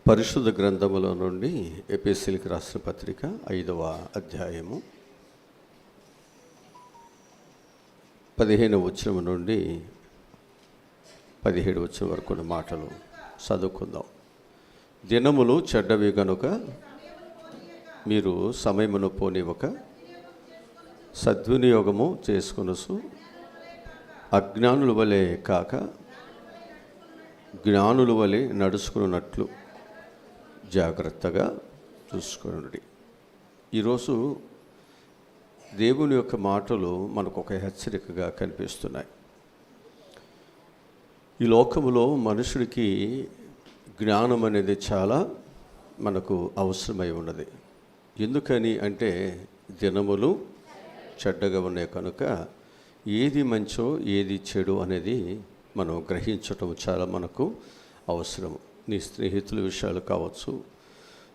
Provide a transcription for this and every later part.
పరిశుద్ధ గ్రంథములో నుండి ఎఫెసీయులకు రాసిన పత్రిక 5వ అధ్యాయము 15వ వచనం నుండి 17వ వచనం వరకు మాటలు చదువుకుందాం. దినములు చెడ్డవి గనుక మీరు సమయమును పోనివ్వక సద్వినియోగము చేసుకొనుచు అజ్ఞానుల వలె కాక జ్ఞానుల వలె నడుచుకున్నట్లు జాగ్రత్తగా చూసుకోండి. ఈరోజు దేవుని యొక్క మాటలు మనకు ఒక హెచ్చరికగా కనిపిస్తున్నాయి. ఈ లోకములో మనుషుడికి జ్ఞానం అనేది చాలా మనకు అవసరమై ఉన్నది. ఎందుకని అంటే దినములు చెడ్డగా ఉన్నాయి కనుక ఏది మంచో ఏది చెడు అనేది మనం గ్రహించటం చాలా మనకు అవసరం. నీ స్నేహితుల విషయాలు కావచ్చు,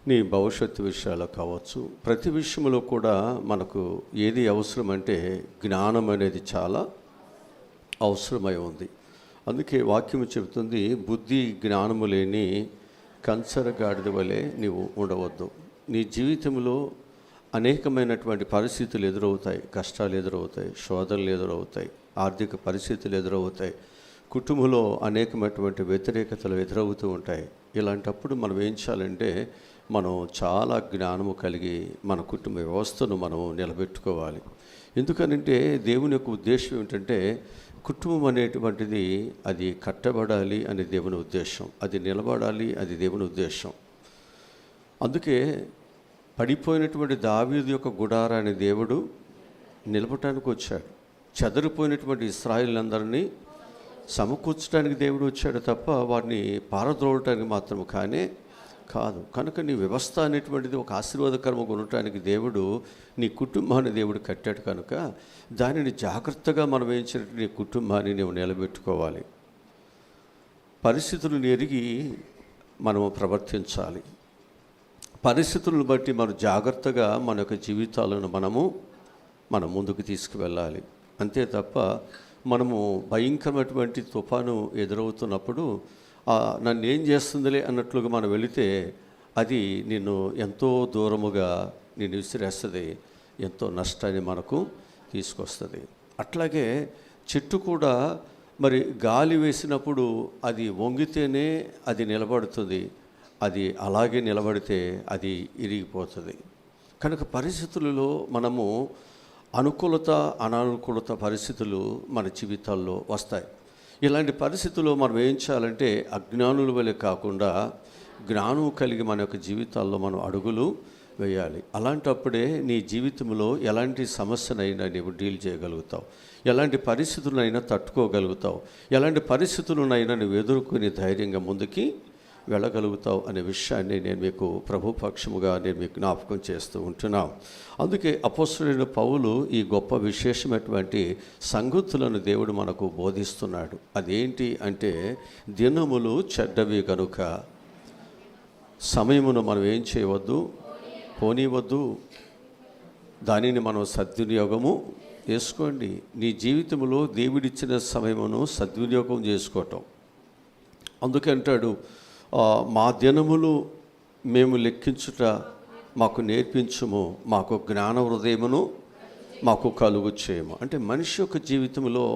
నీ భవిష్యత్తు విషయాలు కావచ్చు, ప్రతి విషయంలో కూడా మనకు ఏది అవసరం అంటే జ్ఞానం అనేది చాలా అవసరమై ఉంది. అందుకే వాక్యం చెబుతుంది, బుద్ధి జ్ఞానము లేని కంచరగాడిద వలె నీవు ఉండవద్దు. నీ జీవితంలో అనేకమైనటువంటి పరిస్థితులు ఎదురవుతాయి, కష్టాలు ఎదురవుతాయి, శోధనలు ఎదురవుతాయి, ఆర్థిక పరిస్థితులు ఎదురవుతాయి, కుటుంబంలో అనేకమైనటువంటి వ్యతిరేకతలు ఎదురవుతూ ఉంటాయి. ఇలాంటప్పుడు మనం ఏం చేయాలంటే మనం చాలా జ్ఞానము కలిగి మన కుటుంబ వ్యవస్థను మనం నిలబెట్టుకోవాలి. ఎందుకనంటే దేవుని యొక్క ఉద్దేశం ఏంటంటే కుటుంబం అనేటువంటిది అది కట్టబడాలి అని దేవుని ఉద్దేశం, అది నిలబడాలి అది దేవుని ఉద్దేశం. అందుకే పడిపోయినటువంటి దావీదు యొక్క గుడారాన్ని దేవుడు నిలపటానికి వచ్చాడు. చెదరిపోయినటువంటి ఇశ్రాయేలులందరినీ సమకూర్చడానికి దేవుడు వచ్చాడు తప్ప వారిని పారద్రోలటానికి మాత్రం కాదు. కనుక నీ వ్యవస్థ అనేటువంటిది ఒక ఆశీర్వాదకరంగా ఉండటానికి దేవుడు నీ కుటుంబాన్ని దేవుడు కట్టాడు కనుక దానిని జాగ్రత్తగా మనం వేయించినట్టు నీ కుటుంబాన్ని నువ్వు నిలబెట్టుకోవాలి. పరిస్థితులను ఎరిగి మనము ప్రవర్తించాలి. పరిస్థితులను బట్టి మనం జాగ్రత్తగా మన యొక్క జీవితాలను మనం ముందుకు తీసుకువెళ్ళాలి. అంతే తప్ప మనము భయంకరమైనటువంటి తుఫాను ఎదురవుతున్నప్పుడు నన్ను ఏం చేస్తుందిలే అన్నట్లుగా మనం వెళితే అది నిన్ను ఎంతో దూరముగా నిన్ను విసిరేస్తుంది, ఎంతో నష్టాన్ని మనకు తీసుకొస్తుంది. అట్లాగే చెట్టు కూడా మరి గాలి వేసినప్పుడు అది వంగితేనే అది నిలబడుతుంది, అది అలాగే నిలబడితే అది ఇరిగిపోతుంది. కనుక పరిస్థితులలో మనము అనుకూలత అనానుకూలత పరిస్థితులు మన జీవితాల్లో వస్తాయి. ఇలాంటి పరిస్థితుల్లో మనం ఏం చేయాలంటే అజ్ఞానుల వలె కాకుండా జ్ఞానం కలిగి మన యొక్క జీవితాల్లో మనం అడుగులు వేయాలి. అలాంటప్పుడే నీ జీవితంలో ఎలాంటి సమస్యనైనా నీవు డీల్ చేయగలుగుతావు, ఎలాంటి పరిస్థితులైనా తట్టుకోగలుగుతావు, ఎలాంటి పరిస్థితులనైనా నువ్వు ఎదుర్కొని ధైర్యంగా ముందుకి వెళ్ళగలుగుతావు అనే విషయాన్ని నేను మీకు ప్రభుపక్షముగా నేను మీకు జ్ఞాపకం చేస్తూ ఉంటున్నాను. అందుకే అపోస్తలుడైన పౌలు ఈ గొప్ప విశేషమైనటువంటి సంగతులను దేవుడు మనకు బోధిస్తున్నాడు. అదేంటి అంటే దినములు చెడ్డవి కనుక సమయమును మనం ఏం చేయవద్దు, పోనీవద్దు, దానిని మనం సద్వినియోగము చేసుకోండి. నీ జీవితంలో దేవుడిచ్చిన సమయమును సద్వినియోగం చేసుకోవటం. అందుకే అంటాడు, మా దినములు మేము లెక్కించుట మాకు నేర్పించుము, మాకు జ్ఞాన హృదయమును మాకు కలుగు చేయము. అంటే మనిషి యొక్క జీవితంలో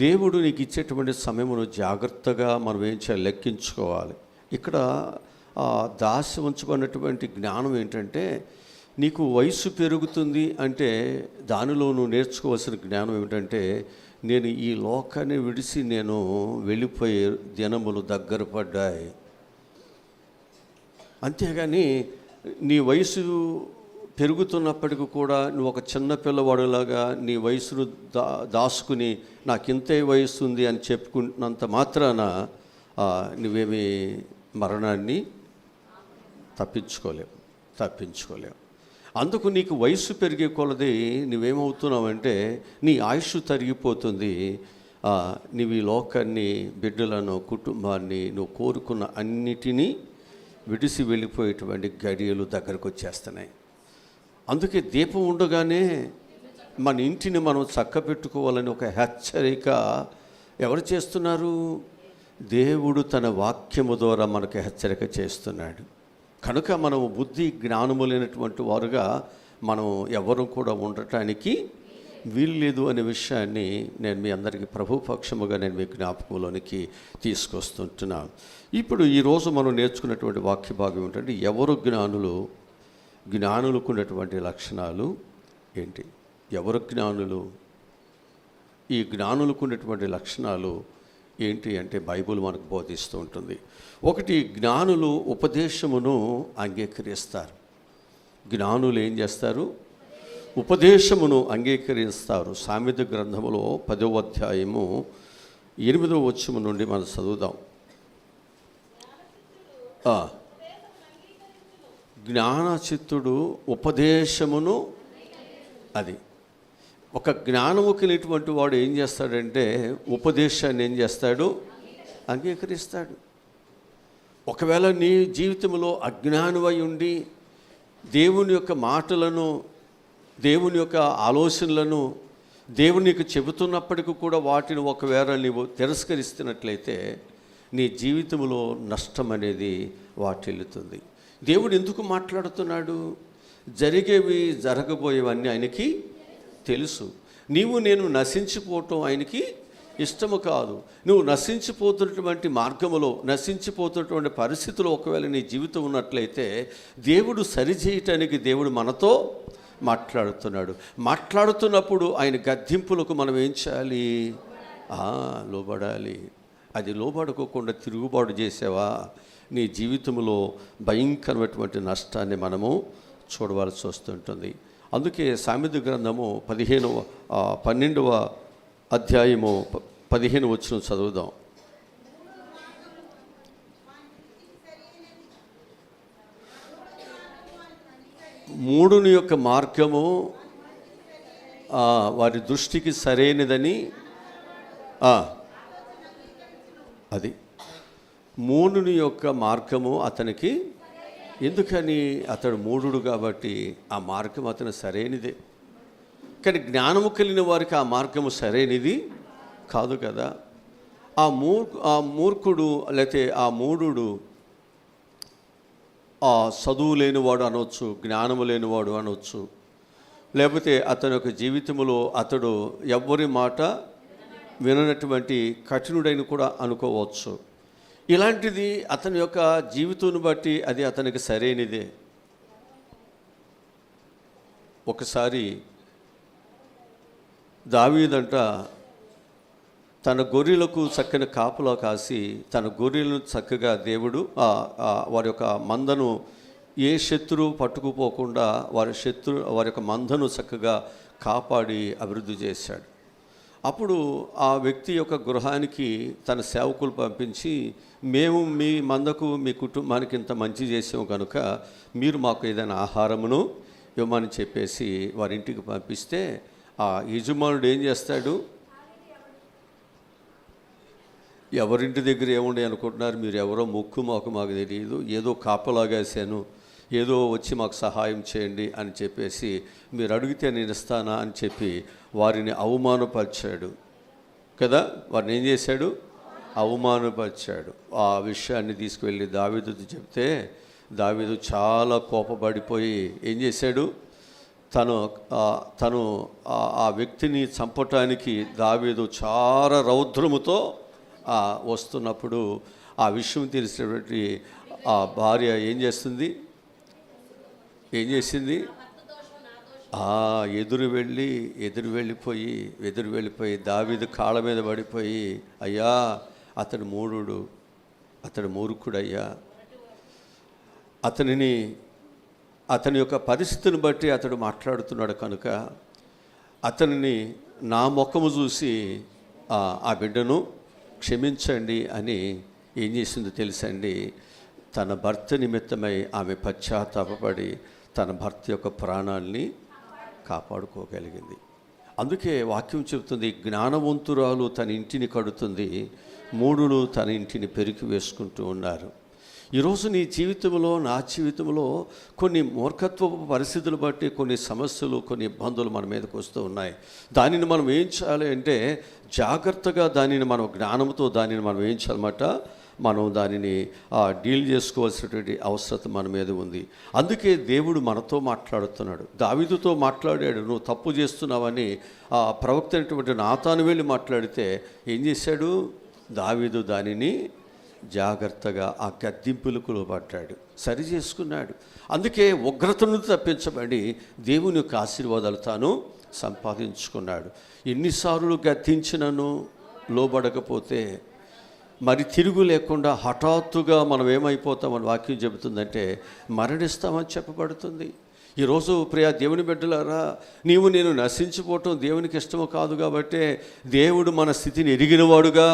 దేవుడు నీకు ఇచ్చేటువంటి సమయమును జాగ్రత్తగా మనం ఏం చేయాలి, లెక్కించుకోవాలి. ఇక్కడ దాసి ఉంచుకున్నటువంటి జ్ఞానం ఏంటంటే నీకు వయసు పెరుగుతుంది అంటే దానిలో నువ్వు నేర్చుకోవాల్సిన జ్ఞానం ఏమిటంటే నేను ఈ లోకాన్ని విడిచి నేను వెళ్ళిపోయే దినములు దగ్గర పడ్డాయి. అంతేగాని నీ వయసు పెరుగుతున్నప్పటికీ కూడా నువ్వు ఒక చిన్న పిల్లవాడులాగా నీ వయసును దాచుకుని నాకు ఇంతే వయసు ఉంది అని చెప్పుకున్నంత మాత్రాన నువ్వేమి మరణాన్ని తప్పించుకోలేవు. అందుకు నీకు వయసు పెరిగే కొలది నువ్వేమవుతున్నావంటే నీ ఆయుష్ తరిగిపోతుంది. నువ్వు ఈ లోకాన్ని, బిడ్డలను, కుటుంబాన్ని, నువ్వు కోరుకున్న అన్నిటినీ విడిసి వెళ్ళిపోయేటువంటి గడియలు దగ్గరకు వచ్చేస్తున్నాయి. అందుకే దీపం ఉండగానే మన ఇంటిని మనం చక్కబెట్టుకోవాలని ఒక హెచ్చరిక ఎవరు చేస్తున్నారు? దేవుడు తన వాక్యము ద్వారా మనకు హెచ్చరిక చేస్తున్నాడు. కనుక మనము బుద్ధి జ్ఞానము లేనటువంటి వారుగా మనం ఎవరు కూడా ఉండటానికి వీల్లేదు అనే విషయాన్ని నేను మీ అందరికీ ప్రభుపక్షముగా నేను మీ జ్ఞాపకంలోనికి తీసుకొస్తుంటున్నాను. ఇప్పుడు ఈరోజు మనం నేర్చుకున్నటువంటి వాక్య భాగం ఏంటంటే, ఎవరు జ్ఞానులు, జ్ఞానులకు ఉన్నటువంటి లక్షణాలు ఏంటి? ఎవరు జ్ఞానులు? ఈ జ్ఞానులకు ఉన్నటువంటి లక్షణాలు ఏంటి అంటే బైబిల్ మనకు బోధిస్తూ ఉంటుంది. ఒకటి, జ్ఞానులు ఉపదేశమును అంగీకరిస్తారు. జ్ఞానులు ఏం చేస్తారు? ఉపదేశమును అంగీకరిస్తారు. సామెత గ్రంథములో 10వ అధ్యాయము 8వ వచనం నుండి మనం చదువుదాం. జ్ఞానచిత్తుడు ఉపదేశమును, అది ఒక జ్ఞానము కలిగినటువంటి వాడు ఏం చేస్తాడంటే ఉపదేశాన్ని ఏం చేస్తాడు? అంగీకరిస్తాడు. ఒకవేళ నీ జీవితంలో అజ్ఞానమై ఉండి దేవుని యొక్క మాటలను, దేవుని యొక్క ఆలోచనలను దేవుడు నీకు చెబుతున్నప్పటికీ కూడా వాటిని ఒకవేళ నీవు తిరస్కరిస్తున్నట్లయితే నీ జీవితంలో నష్టం అనేది వాటిల్లుతుంది. దేవుడు ఎందుకు మాట్లాడుతున్నాడు? జరిగేవి జరగబోయేవన్నీ ఆయనకి తెలుసు. నేను నశించిపోవటం ఆయనకి ఇష్టము కాదు. నువ్వు నశించిపోతున్నటువంటి మార్గములో, నశించిపోతున్నటువంటి పరిస్థితుల్లో ఒకవేళ నీ జీవితం ఉన్నట్లయితే దేవుడు సరిచేయటానికి దేవుడు మనతో మాట్లాడుతున్నాడు. మాట్లాడుతున్నప్పుడు ఆయన గద్దింపులకు మనం ఏం చేయాలి? లోబడాలి. అది లోబడుకోకుండా తిరుగుబాటు చేసావా నీ జీవితంలో భయంకరమైనటువంటి నష్టాన్ని మనము చూడవలసి వస్తుంటుంది. అందుకే సామెత గ్రంథము 12వ అధ్యాయము 15 వచనం చదువుదాం. మూడుని యొక్క మార్గము వారి దృష్టికి సరైనదని, అది మూడుని యొక్క మార్గము అతనికి, ఎందుకని? అతడు మూఢుడు కాబట్టి ఆ మార్గం అతను సరైనదే. కానీ జ్ఞానము కలిగిన వారికి ఆ మార్గము సరైనది కాదు కదా. ఆ మూర్ఖుడు లేకపోతే ఆ మూఢుడు చదువు లేనివాడు అనవచ్చు, జ్ఞానము లేనివాడు అనవచ్చు, లేకపోతే అతని యొక్క జీవితంలో అతడు ఎవ్వరి మాట విననటువంటి కఠినుడైన కూడా అనుకోవచ్చు. ఇలాంటిది అతని యొక్క జీవితాన్ని బట్టి అది అతనికి సరైనదే. ఒకసారి దావీదంట తన గొర్రెలకు చక్కని కాపులా కాసి, తన గొర్రెలను చక్కగా దేవుడు వారి యొక్క మందను ఏ శత్రువు పట్టుకుపోకుండా వారి యొక్క మందను చక్కగా కాపాడి అభివృద్ధి చేశాడు. అప్పుడు ఆ వ్యక్తి యొక్క గృహానికి తన సేవకులు పంపించి, మేము మీ మందకు, మీ కుటుంబానికి ఇంత మంచి చేసాము కనుక మీరు మాకు ఏదైనా ఆహారమును ఇవ్వమని చెప్పేసి వారి ఇంటికి పంపిస్తే ఆ యజమానుడు ఏం చేస్తాడు? ఎవరింటి దగ్గర ఏముండే అనుకుంటున్నారు మీరు? ఎవరో మాకు తెలియదు, ఏదో కాపలాగేసాను, ఏదో వచ్చి మాకు సహాయం చేయండి అని చెప్పేసి మీరు అడిగితే నేను ఇస్తానా అని చెప్పి వారిని అవమానపరిచాడు కదా. వారిని ఏం చేశాడు? అవమానపరిచాడు. ఆ విషయాన్ని తీసుకువెళ్ళి దావీదుతో చెప్తే దావీదు చాలా కోపపడిపోయి ఏం చేశాడు? తను ఆ వ్యక్తిని చంపటానికి దావీదు చాలా రౌద్రముతో వస్తున్నప్పుడు ఆ విషయం తెలిసినటువంటి ఆ భార్య ఏం చేసింది? ఎదురు వెళ్ళిపోయి దావీదు కాళ్ళ మీద పడిపోయి, అయ్యా అతడు మూర్ఖుడయ్యా, అతని యొక్క పరిస్థితిని బట్టి అతడు మాట్లాడుతున్నాడు కనుక అతనిని నా ముఖము చూసి ఆ బిడ్డను క్షమించండి అని ఏం చేసిందో తెలుసండి? తన భర్త నిమిత్తమై ఆమె పశ్చాత్తాపపడి తన భర్త యొక్క ప్రాణాల్ని కాపాడుకోగలిగింది. అందుకే వాక్యం చెబుతుంది, జ్ఞానవంతురాలు తన ఇంటిని కడుతుంది, మూఢులు తన ఇంటిని పెరికి వేసుకుంటూ ఉన్నారు. ఈరోజు నీ జీవితంలో, నా జీవితంలో కొన్ని మూర్ఖత్వపు పరిస్థితులు బట్టి కొన్ని సమస్యలు, కొన్ని ఇబ్బందులు మన మీదకి వస్తూ ఉన్నాయి. దానిని మనం ఏం చేయాలి అంటే జాగ్రత్తగా దానిని మనం జ్ఞానంతో దానిని మనం ఏం చేయాలన్నమాట, మనం దానిని డీల్ చేసుకోవాల్సినటువంటి అవసరం మన మీద ఉంది. అందుకే దేవుడు మనతో మాట్లాడుతున్నాడు. దావీదుతో మాట్లాడాడు, నువ్వు తప్పు చేస్తున్నావని ప్రవక్త అయినటువంటి నాతాను వెళ్ళి మాట్లాడితే ఏం చేశాడు, దావీదు దానిని జాగ్రత్తగా ఆ గద్దింపులకు లోబడ్డాడు, సరి చేసుకున్నాడు. అందుకే ఉగ్రతను తప్పించబడి దేవుని యొక్క ఆశీర్వాదాలు తాను సంపాదించుకున్నాడు. ఎన్నిసార్లు గద్దించినను లోబడకపోతే మరి తిరుగు లేకుండా హఠాత్తుగా మనం ఏమైపోతామని వాక్యం చెబుతుందంటే మరణిస్తామని చెప్పబడుతుంది. ఈరోజు ప్రియ దేవుని బిడ్డలారా, నీవు నేను నశించిపోవటం దేవునికి ఇష్టము కాదు. కాబట్టి దేవుడు మన స్థితిని ఎరిగినవాడుగా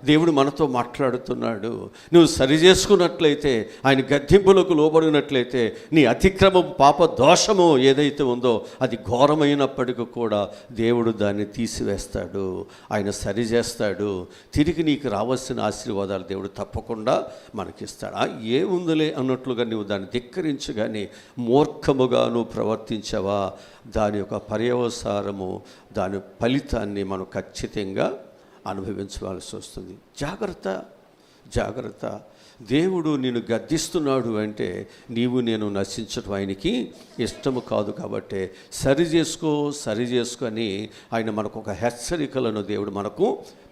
దేవుడు మనతో మాట్లాడుతున్నాడు. నువ్వు సరి చేసుకున్నట్లయితే, ఆయన గద్దింపులకు లోబడినట్లయితే, నీ అతిక్రమం పాప దోషము ఏదైతే ఉందో అది ఘోరమైనప్పటికీ కూడా దేవుడు దాన్ని తీసివేస్తాడు, ఆయన సరి చేస్తాడు. తిరిగి నీకు రావాల్సిన ఆశీర్వాదాలు దేవుడు తప్పకుండా మనకిస్తాడు. ఏముందులే అన్నట్లుగా నువ్వు దాన్ని ధిక్కరించి కానీ మూర్ఖముగా నువ్వు ప్రవర్తించవా, దాని యొక్క పర్యవసారము, దాని ఫలితాన్ని మనం ఖచ్చితంగా అనుభవించవలసి వస్తుంది. జాగ్రత్త, జాగ్రత్త. దేవుడు నిన్ను గద్దిస్తున్నాడు అంటే నీవు నేను నశించడం ఆయనకి ఇష్టము కాదు. కాబట్టి సరి చేసుకొని ఆయన మనకు ఒక హెచ్చరికలను దేవుడు మనకు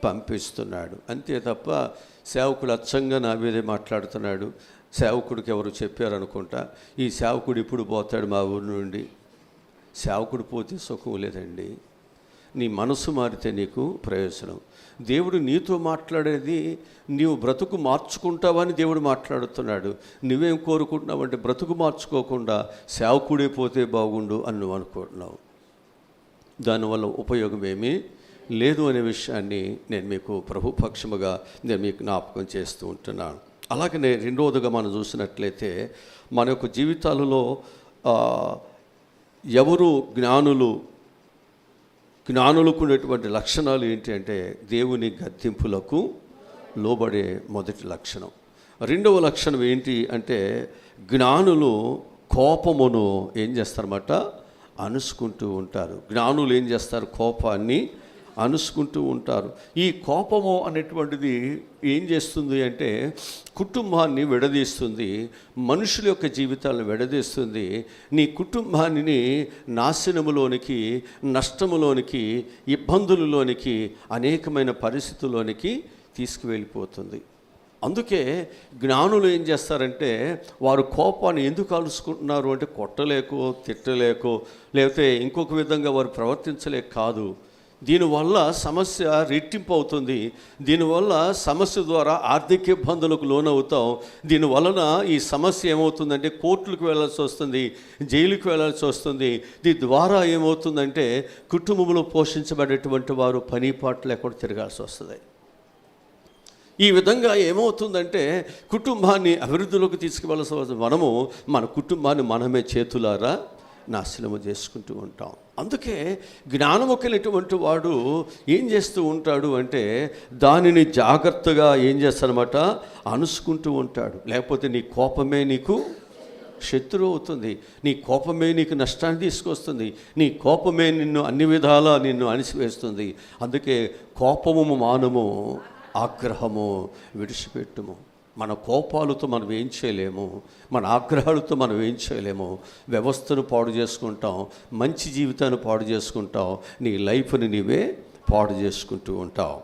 పంపిస్తున్నాడు. అంతే తప్ప సేవకుడు అచ్చంగా నా మీదే మాట్లాడుతున్నాడు, సేవకుడికి ఎవరు చెప్పారనుకుంటా, ఈ సేవకుడు ఇప్పుడు పోతాడు మా ఊరి నుండి. సేవకుడు పోతే సుఖం లేదండి. నీ మనసు మారితే నీకు ప్రయోజనం. దేవుడు నీతో మాట్లాడేది నీవు బ్రతుకు మార్చుకుంటావని దేవుడు మాట్లాడుతున్నాడు. నువ్వేం కోరుకుంటున్నావంటే బ్రతుకు మార్చుకోకుండా సేవకుడే పోతే బాగుండు అని నువ్వు అనుకుంటున్నావు. దానివల్ల ఉపయోగం ఏమీ లేదు అనే విషయాన్ని నేను మీకు ప్రభుపక్షముగా నేను మీకు జ్ఞాపకం చేస్తూ ఉంటున్నాను. అలాగనే రెండవదిగా మనం చూసినట్లయితే మన యొక్క జీవితాలలో ఎవరు జ్ఞానులకు ఉన్నటువంటి లక్షణాలు ఏంటి అంటే దేవుని గద్దింపులకు లోబడే మొదటి లక్షణం. రెండవ లక్షణం ఏంటి అంటే జ్ఞానులు కోపమును ఏం చేస్తారన్నమాట, అణుసుకుంటూ ఉంటారు. జ్ఞానులు ఏం చేస్తారు, కోపాన్ని అణుసుకుంటూ ఉంటారు. ఈ కోపము అనేటువంటిది ఏం చేస్తుంది అంటే కుటుంబాన్ని విడదీస్తుంది, మనుషుల యొక్క జీవితాలను విడదీస్తుంది. నీ కుటుంబాన్ని నాశనములోనికి, నష్టములోనికి, ఇబ్బందులలోనికి, అనేకమైన పరిస్థితుల్లోనికి తీసుకువెళ్ళిపోతుంది. అందుకే జ్ఞానులు ఏం చేస్తారంటే వారు కోపాన్ని ఎందుకు అలుసుకుంటున్నారు అంటే కొట్టలేకో, తిట్టలేకో, లేకపోతే ఇంకొక విధంగా వారు ప్రవర్తించలేక కాదు. దీనివల్ల సమస్య రెట్టింపు అవుతుంది. దీనివల్ల సమస్య ద్వారా ఆర్థిక ఇబ్బందులకు లోనవుతాం. దీనివలన ఈ సమస్య ఏమవుతుందంటే కోర్టులకు వెళ్ళాల్సి వస్తుంది, జైలుకి వెళ్ళాల్సి వస్తుంది. దీని ద్వారా ఏమవుతుందంటే కుటుంబంలో పోషించబడేటువంటి వారు పని పాట లేకుండా తిరగాల్సి వస్తుంది. ఈ విధంగా ఏమవుతుందంటే కుటుంబాన్ని అభివృద్ధిలోకి తీసుకువెళ్ళాల్సి వస్తుంది. మనము మన కుటుంబాన్ని మనమే చేతులారా నాశనము చేసుకుంటూ ఉంటాం. అందుకే జ్ఞానము కలిగినటువంటి వాడు ఏం చేస్తూ ఉంటాడు అంటే దానిని జాగ్రత్తగా ఏం చేస్తారన్నమాట, అణుసుకుంటూ ఉంటాడు. లేకపోతే నీ కోపమే నీకు శత్రువు అవుతుంది, నీ కోపమే నీకు నష్టాన్ని తీసుకొస్తుంది, నీ కోపమే నిన్ను అన్ని విధాలా నిన్ను అణిసివేస్తుంది. అందుకే కోపము మానము, ఆగ్రహము విడిచిపెట్టుము. మన కోపాలతో మనం ఏం చేయలేము, మన ఆగ్రహాలతో మనం ఏం చేయలేము. వ్యవస్థను పాడు చేసుకుంటాం, మంచి జీవితాన్ని పాడు చేసుకుంటాం, నీ లైఫ్ని నీవే పాడు చేసుకుంటూ ఉంటావు.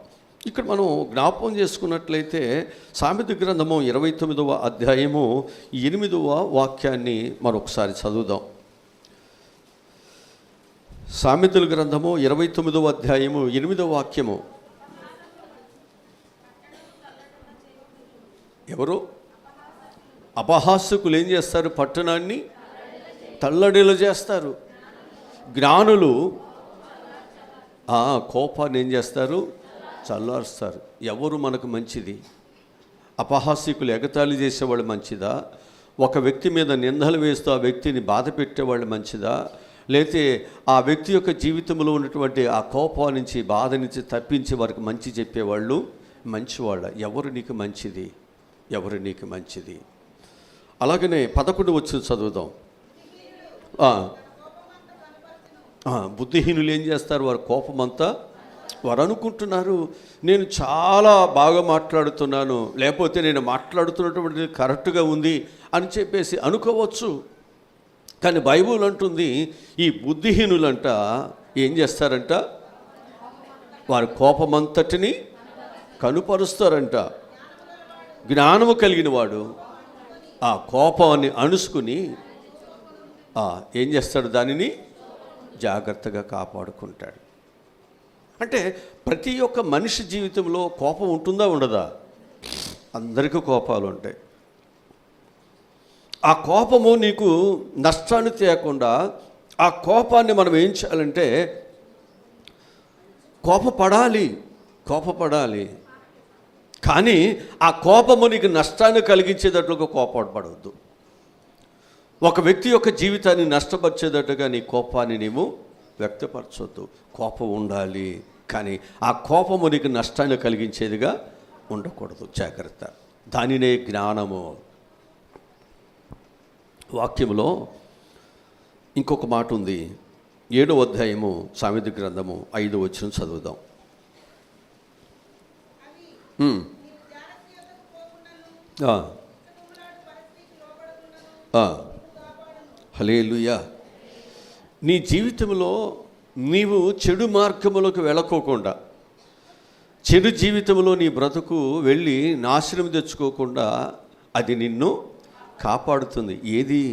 ఇక్కడ మనం జ్ఞాపకం చేసుకున్నట్లయితే సామెత గ్రంథము 29వ అధ్యాయము 8వ వాక్యాన్ని మరొకసారి చదువుదాం. సామెతల గ్రంథము 29వ అధ్యాయము 8వ వాక్యము. ఎవరు? అపహాస్యకులు ఏం చేస్తారు, పట్టణాన్ని తల్లడిలో చేస్తారు. జ్ఞానులు కోపాన్ని ఏం చేస్తారు, చల్లారుస్తారు. ఎవరు మనకు మంచిది? అపహాస్యకులు ఎగతాళి చేసేవాళ్ళు మంచిదా? ఒక వ్యక్తి మీద నిందలు వేస్తూ ఆ వ్యక్తిని బాధ పెట్టేవాళ్ళు మంచిదా? లేతే ఆ వ్యక్తి యొక్క జీవితంలో ఉన్నటువంటి ఆ కోపం నుంచి, బాధ నుంచి తప్పించి వారికి మంచి చెప్పేవాళ్ళు మంచివాళ్ళ? ఎవరు నీకు మంచిది? ఎవరు నీకు మంచిది? అలాగనే 11 వచ్చిన చదువుదాం. బుద్ధిహీనులు ఏం చేస్తారు? వారి కోపమంతా వారు అనుకుంటున్నారు నేను చాలా బాగా మాట్లాడుతున్నాను, లేకపోతే నేను మాట్లాడుతున్నటువంటిది కరెక్ట్గా ఉంది అని చెప్పేసి అనుకోవచ్చు. కానీ బైబిల్ అంటుంది ఈ బుద్ధిహీనులంట ఏం చేస్తారంట? వారి కోపమంతటిని కనుపరుస్తారంట. జ్ఞానము కలిగిన వాడు ఆ కోపాన్ని అణుసుకుని ఏం చేస్తాడు? దానిని జాగ్రత్తగా కాపాడుకుంటాడు. అంటే ప్రతి ఒక్క మనిషి జీవితంలో కోపం ఉంటుందా ఉండదా? అందరికీ కోపాలు ఉంటాయి. ఆ కోపము నీకు నష్టాన్ని తేకుండా ఆ కోపాన్ని మనం ఏం చేయాలంటే కోపపడాలి. కానీ ఆ కోపము నీకు నష్టాన్ని కలిగించేటట్లుగా కోపపడవద్దు. ఒక వ్యక్తి యొక్క జీవితాన్ని నష్టపరిచేటట్టుగా నీ కోపాన్ని నీవు వ్యక్తపరచొద్దు. కోపం ఉండాలి, కానీ ఆ కోపము నీకు నష్టాన్ని కలిగించేదిగా ఉండకూడదు. జాగ్రత్త. దానినే జ్ఞానము. వాక్యంలో ఇంకొక మాట ఉంది. 7వ అధ్యాయము సామెత గ్రంథము 5వ వచనం చదువుదాం. హల్లెలూయా. నీ జీవితంలో నీవు చెడు మార్గములకు వెళ్ళకోకుండా, చెడు జీవితంలో నీ బ్రతుకు వెళ్ళి నాశనం తెచ్చుకోకుండా అది నిన్ను కాపాడుతుంది. ఏది?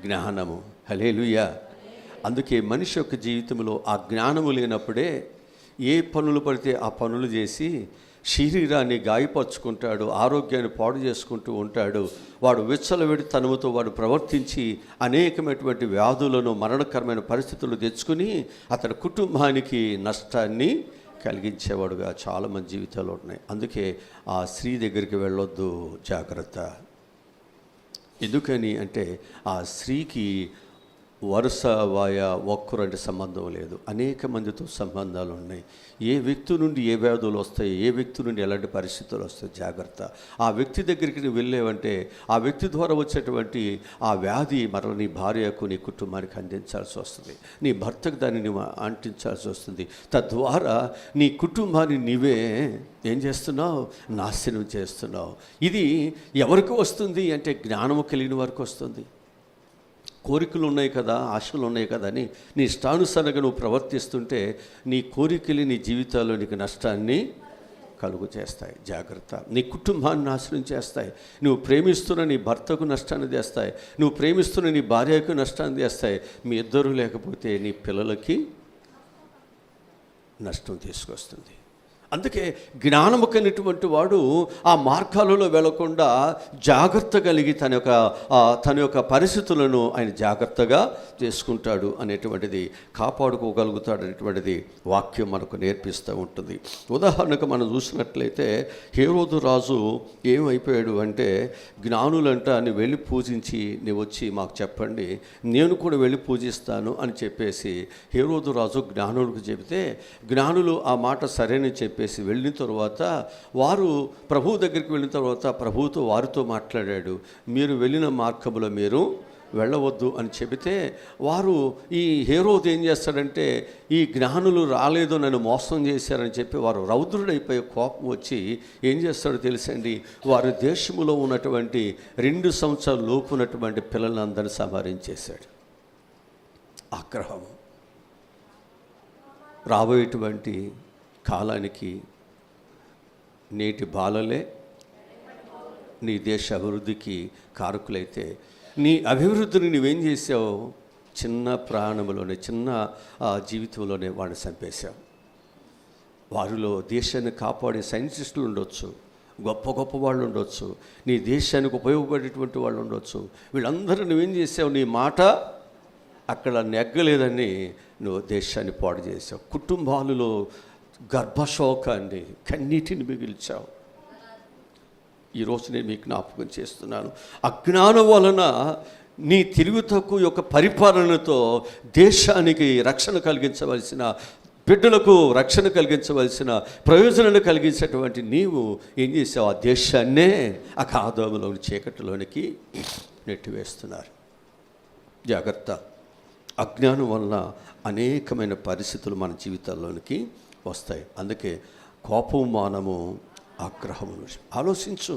జ్ఞానము. హల్లెలూయా. అందుకే మనిషి యొక్క జీవితంలో ఆ జ్ఞానము లేనప్పుడే ఏ పనులు పడితే ఆ పనులు చేసి శరీరాన్ని గాయపరుచుకుంటాడు, ఆరోగ్యాన్ని పాడు చేసుకుంటూ ఉంటాడు. వాడు విచ్చలవిడి తనముతో వాడు ప్రవర్తించి అనేకమైనటువంటి వ్యాధులను, మరణకరమైన పరిస్థితులు తెచ్చుకుని అతని కుటుంబానికి నష్టాన్ని కలిగించేవాడుగా చాలామంది జీవితాలు ఉన్నాయి. అందుకే ఆ స్త్రీ దగ్గరికి వెళ్ళొద్దు, జాగ్రత్త. ఎందుకని అంటే ఆ స్త్రీకి వరుస వాయ ఒక్కరు అంటే సంబంధం లేదు. అనేక మందితో సంబంధాలు ఉన్నాయి. ఏ వ్యక్తి నుండి ఏ వ్యాధులు వస్తాయి, ఏ వ్యక్తి నుండి ఎలాంటి పరిస్థితులు వస్తాయి, జాగ్రత్త. ఆ వ్యక్తి దగ్గరికి నువ్వు వెళ్ళేవంటే ఆ వ్యక్తి ద్వారా వచ్చేటువంటి ఆ వ్యాధి మరల నీ భార్యకు, నీ కుటుంబానికి అందించాల్సి వస్తుంది. నీ భర్తకు దాన్ని నువ్వు అంటించాల్సి వస్తుంది. తద్వారా నీ కుటుంబాన్ని నీవే ఏం చేస్తున్నావు? నాశనం చేస్తున్నావు. ఇది ఎవరికి వస్తుంది అంటే జ్ఞానము కలిగిన వారికి వస్తుంది. కోరికలు ఉన్నాయి కదా, ఆశలు ఉన్నాయి కదా అని నీ ఇష్టానుసారంగా నువ్వు ప్రవర్తిస్తుంటే నీ కోరికలు నీ జీవితాల్లో నీకు నష్టాన్ని కలుగు చేస్తాయి. జాగ్రత్త. నీ కుటుంబాన్ని నాశనం చేస్తాయి. నువ్వు ప్రేమిస్తున్న నీ భర్తకు నష్టాన్ని తెస్తాయి. నువ్వు ప్రేమిస్తున్న నీ భార్యకు నష్టాన్ని తెస్తాయి. మీ ఇద్దరు లేకపోతే నీ పిల్లలకి నష్టం తీసుకొస్తుంది. అందుకే జ్ఞానము కలిగినటువంటి వాడు ఆ మార్గాలలో వెళ్లకుండా జాగ్రత్త కలిగి తన యొక్క పరిస్థితులను ఆయన జాగ్రత్తగా చేసుకుంటాడు అనేటువంటిది, కాపాడుకోగలుగుతాడు అనేటువంటిది వాక్యం మనకు నేర్పిస్తూ ఉంటుంది. ఉదాహరణకు మనం చూసినట్లయితే హేరోదు రాజు ఏమైపోయాడు అంటే, జ్ఞానులంట నీ వెళ్ళి పూజించి నీవు వచ్చి మాకు చెప్పండి, నేను కూడా వెళ్ళి పూజిస్తాను అని చెప్పేసి హేరోదు రాజు జ్ఞానులకు చెబితే, జ్ఞానులు ఆ మాట సరేనని చెప్పి వెళ్ళిన తర్వాత వారు ప్రభువు దగ్గరికి వెళ్ళిన తర్వాత ప్రభువుతో వారితో మాట్లాడాడు. మీరు వెళ్ళిన మార్గంలో మీరు వెళ్ళవద్దు అని చెబితే వారు, ఈ హేరోదు ఏం చేస్తాడంటే ఈ జ్ఞానులు రాలేదు, నన్ను మోసం చేశారని చెప్పి వారు రౌద్రుడైపోయే కోపం వచ్చి ఏం చేస్తాడో తెలుసండి, వారి దేశంలో ఉన్నటువంటి 2 సంవత్సరాల లోపు ఉన్నటువంటి పిల్లలందరినీ సంహరించేశాడు. ఆగ్రహము. రాబోయేటువంటి కాలానికి నేటి బాలలే నీ దేశ అభివృద్ధికి కారకులైతే, నీ అభివృద్ధిని నువ్వేం చేసావు? చిన్న ప్రాణంలోనే, చిన్న జీవితంలోనే వాడిని చంపేశావు. వారిలో దేశాన్ని కాపాడే సైంటిస్టులు ఉండొచ్చు, గొప్ప గొప్ప వాళ్ళు ఉండొచ్చు, నీ దేశానికి ఉపయోగపడేటువంటి వాళ్ళు ఉండొచ్చు. వీళ్ళందరూ నువ్వేం చేసావు? నీ మాట అక్కడ నెగ్గలేదని నువ్వు దేశాన్ని పాడు చేసావు. కుటుంబాలలో గర్భశోకాన్ని, కన్నీటిని మిగిల్చావు. ఈరోజు నేను మీకు జ్ఞాపకం చేస్తున్నాను, అజ్ఞానం వలన నీ తెలివి తక్కువ యొక్క పరిపాలనతో దేశానికి రక్షణ కలిగించవలసిన బిడ్డలకు రక్షణ కలిగించవలసిన ప్రయోజనాన్ని కలిగించేటువంటి నీవు ఏం చేసావు? ఆ దేశాన్నే ఆ కాదోములోని చీకటిలోనికి నెట్టివేస్తున్నారు. జాగ్రత్త. అజ్ఞానం వల్ల అనేకమైన పరిస్థితులు మన జీవితాల్లోనికి వస్తాయి. అందుకే కోపం, మానము, ఆగ్రహము. ఆలోచించు.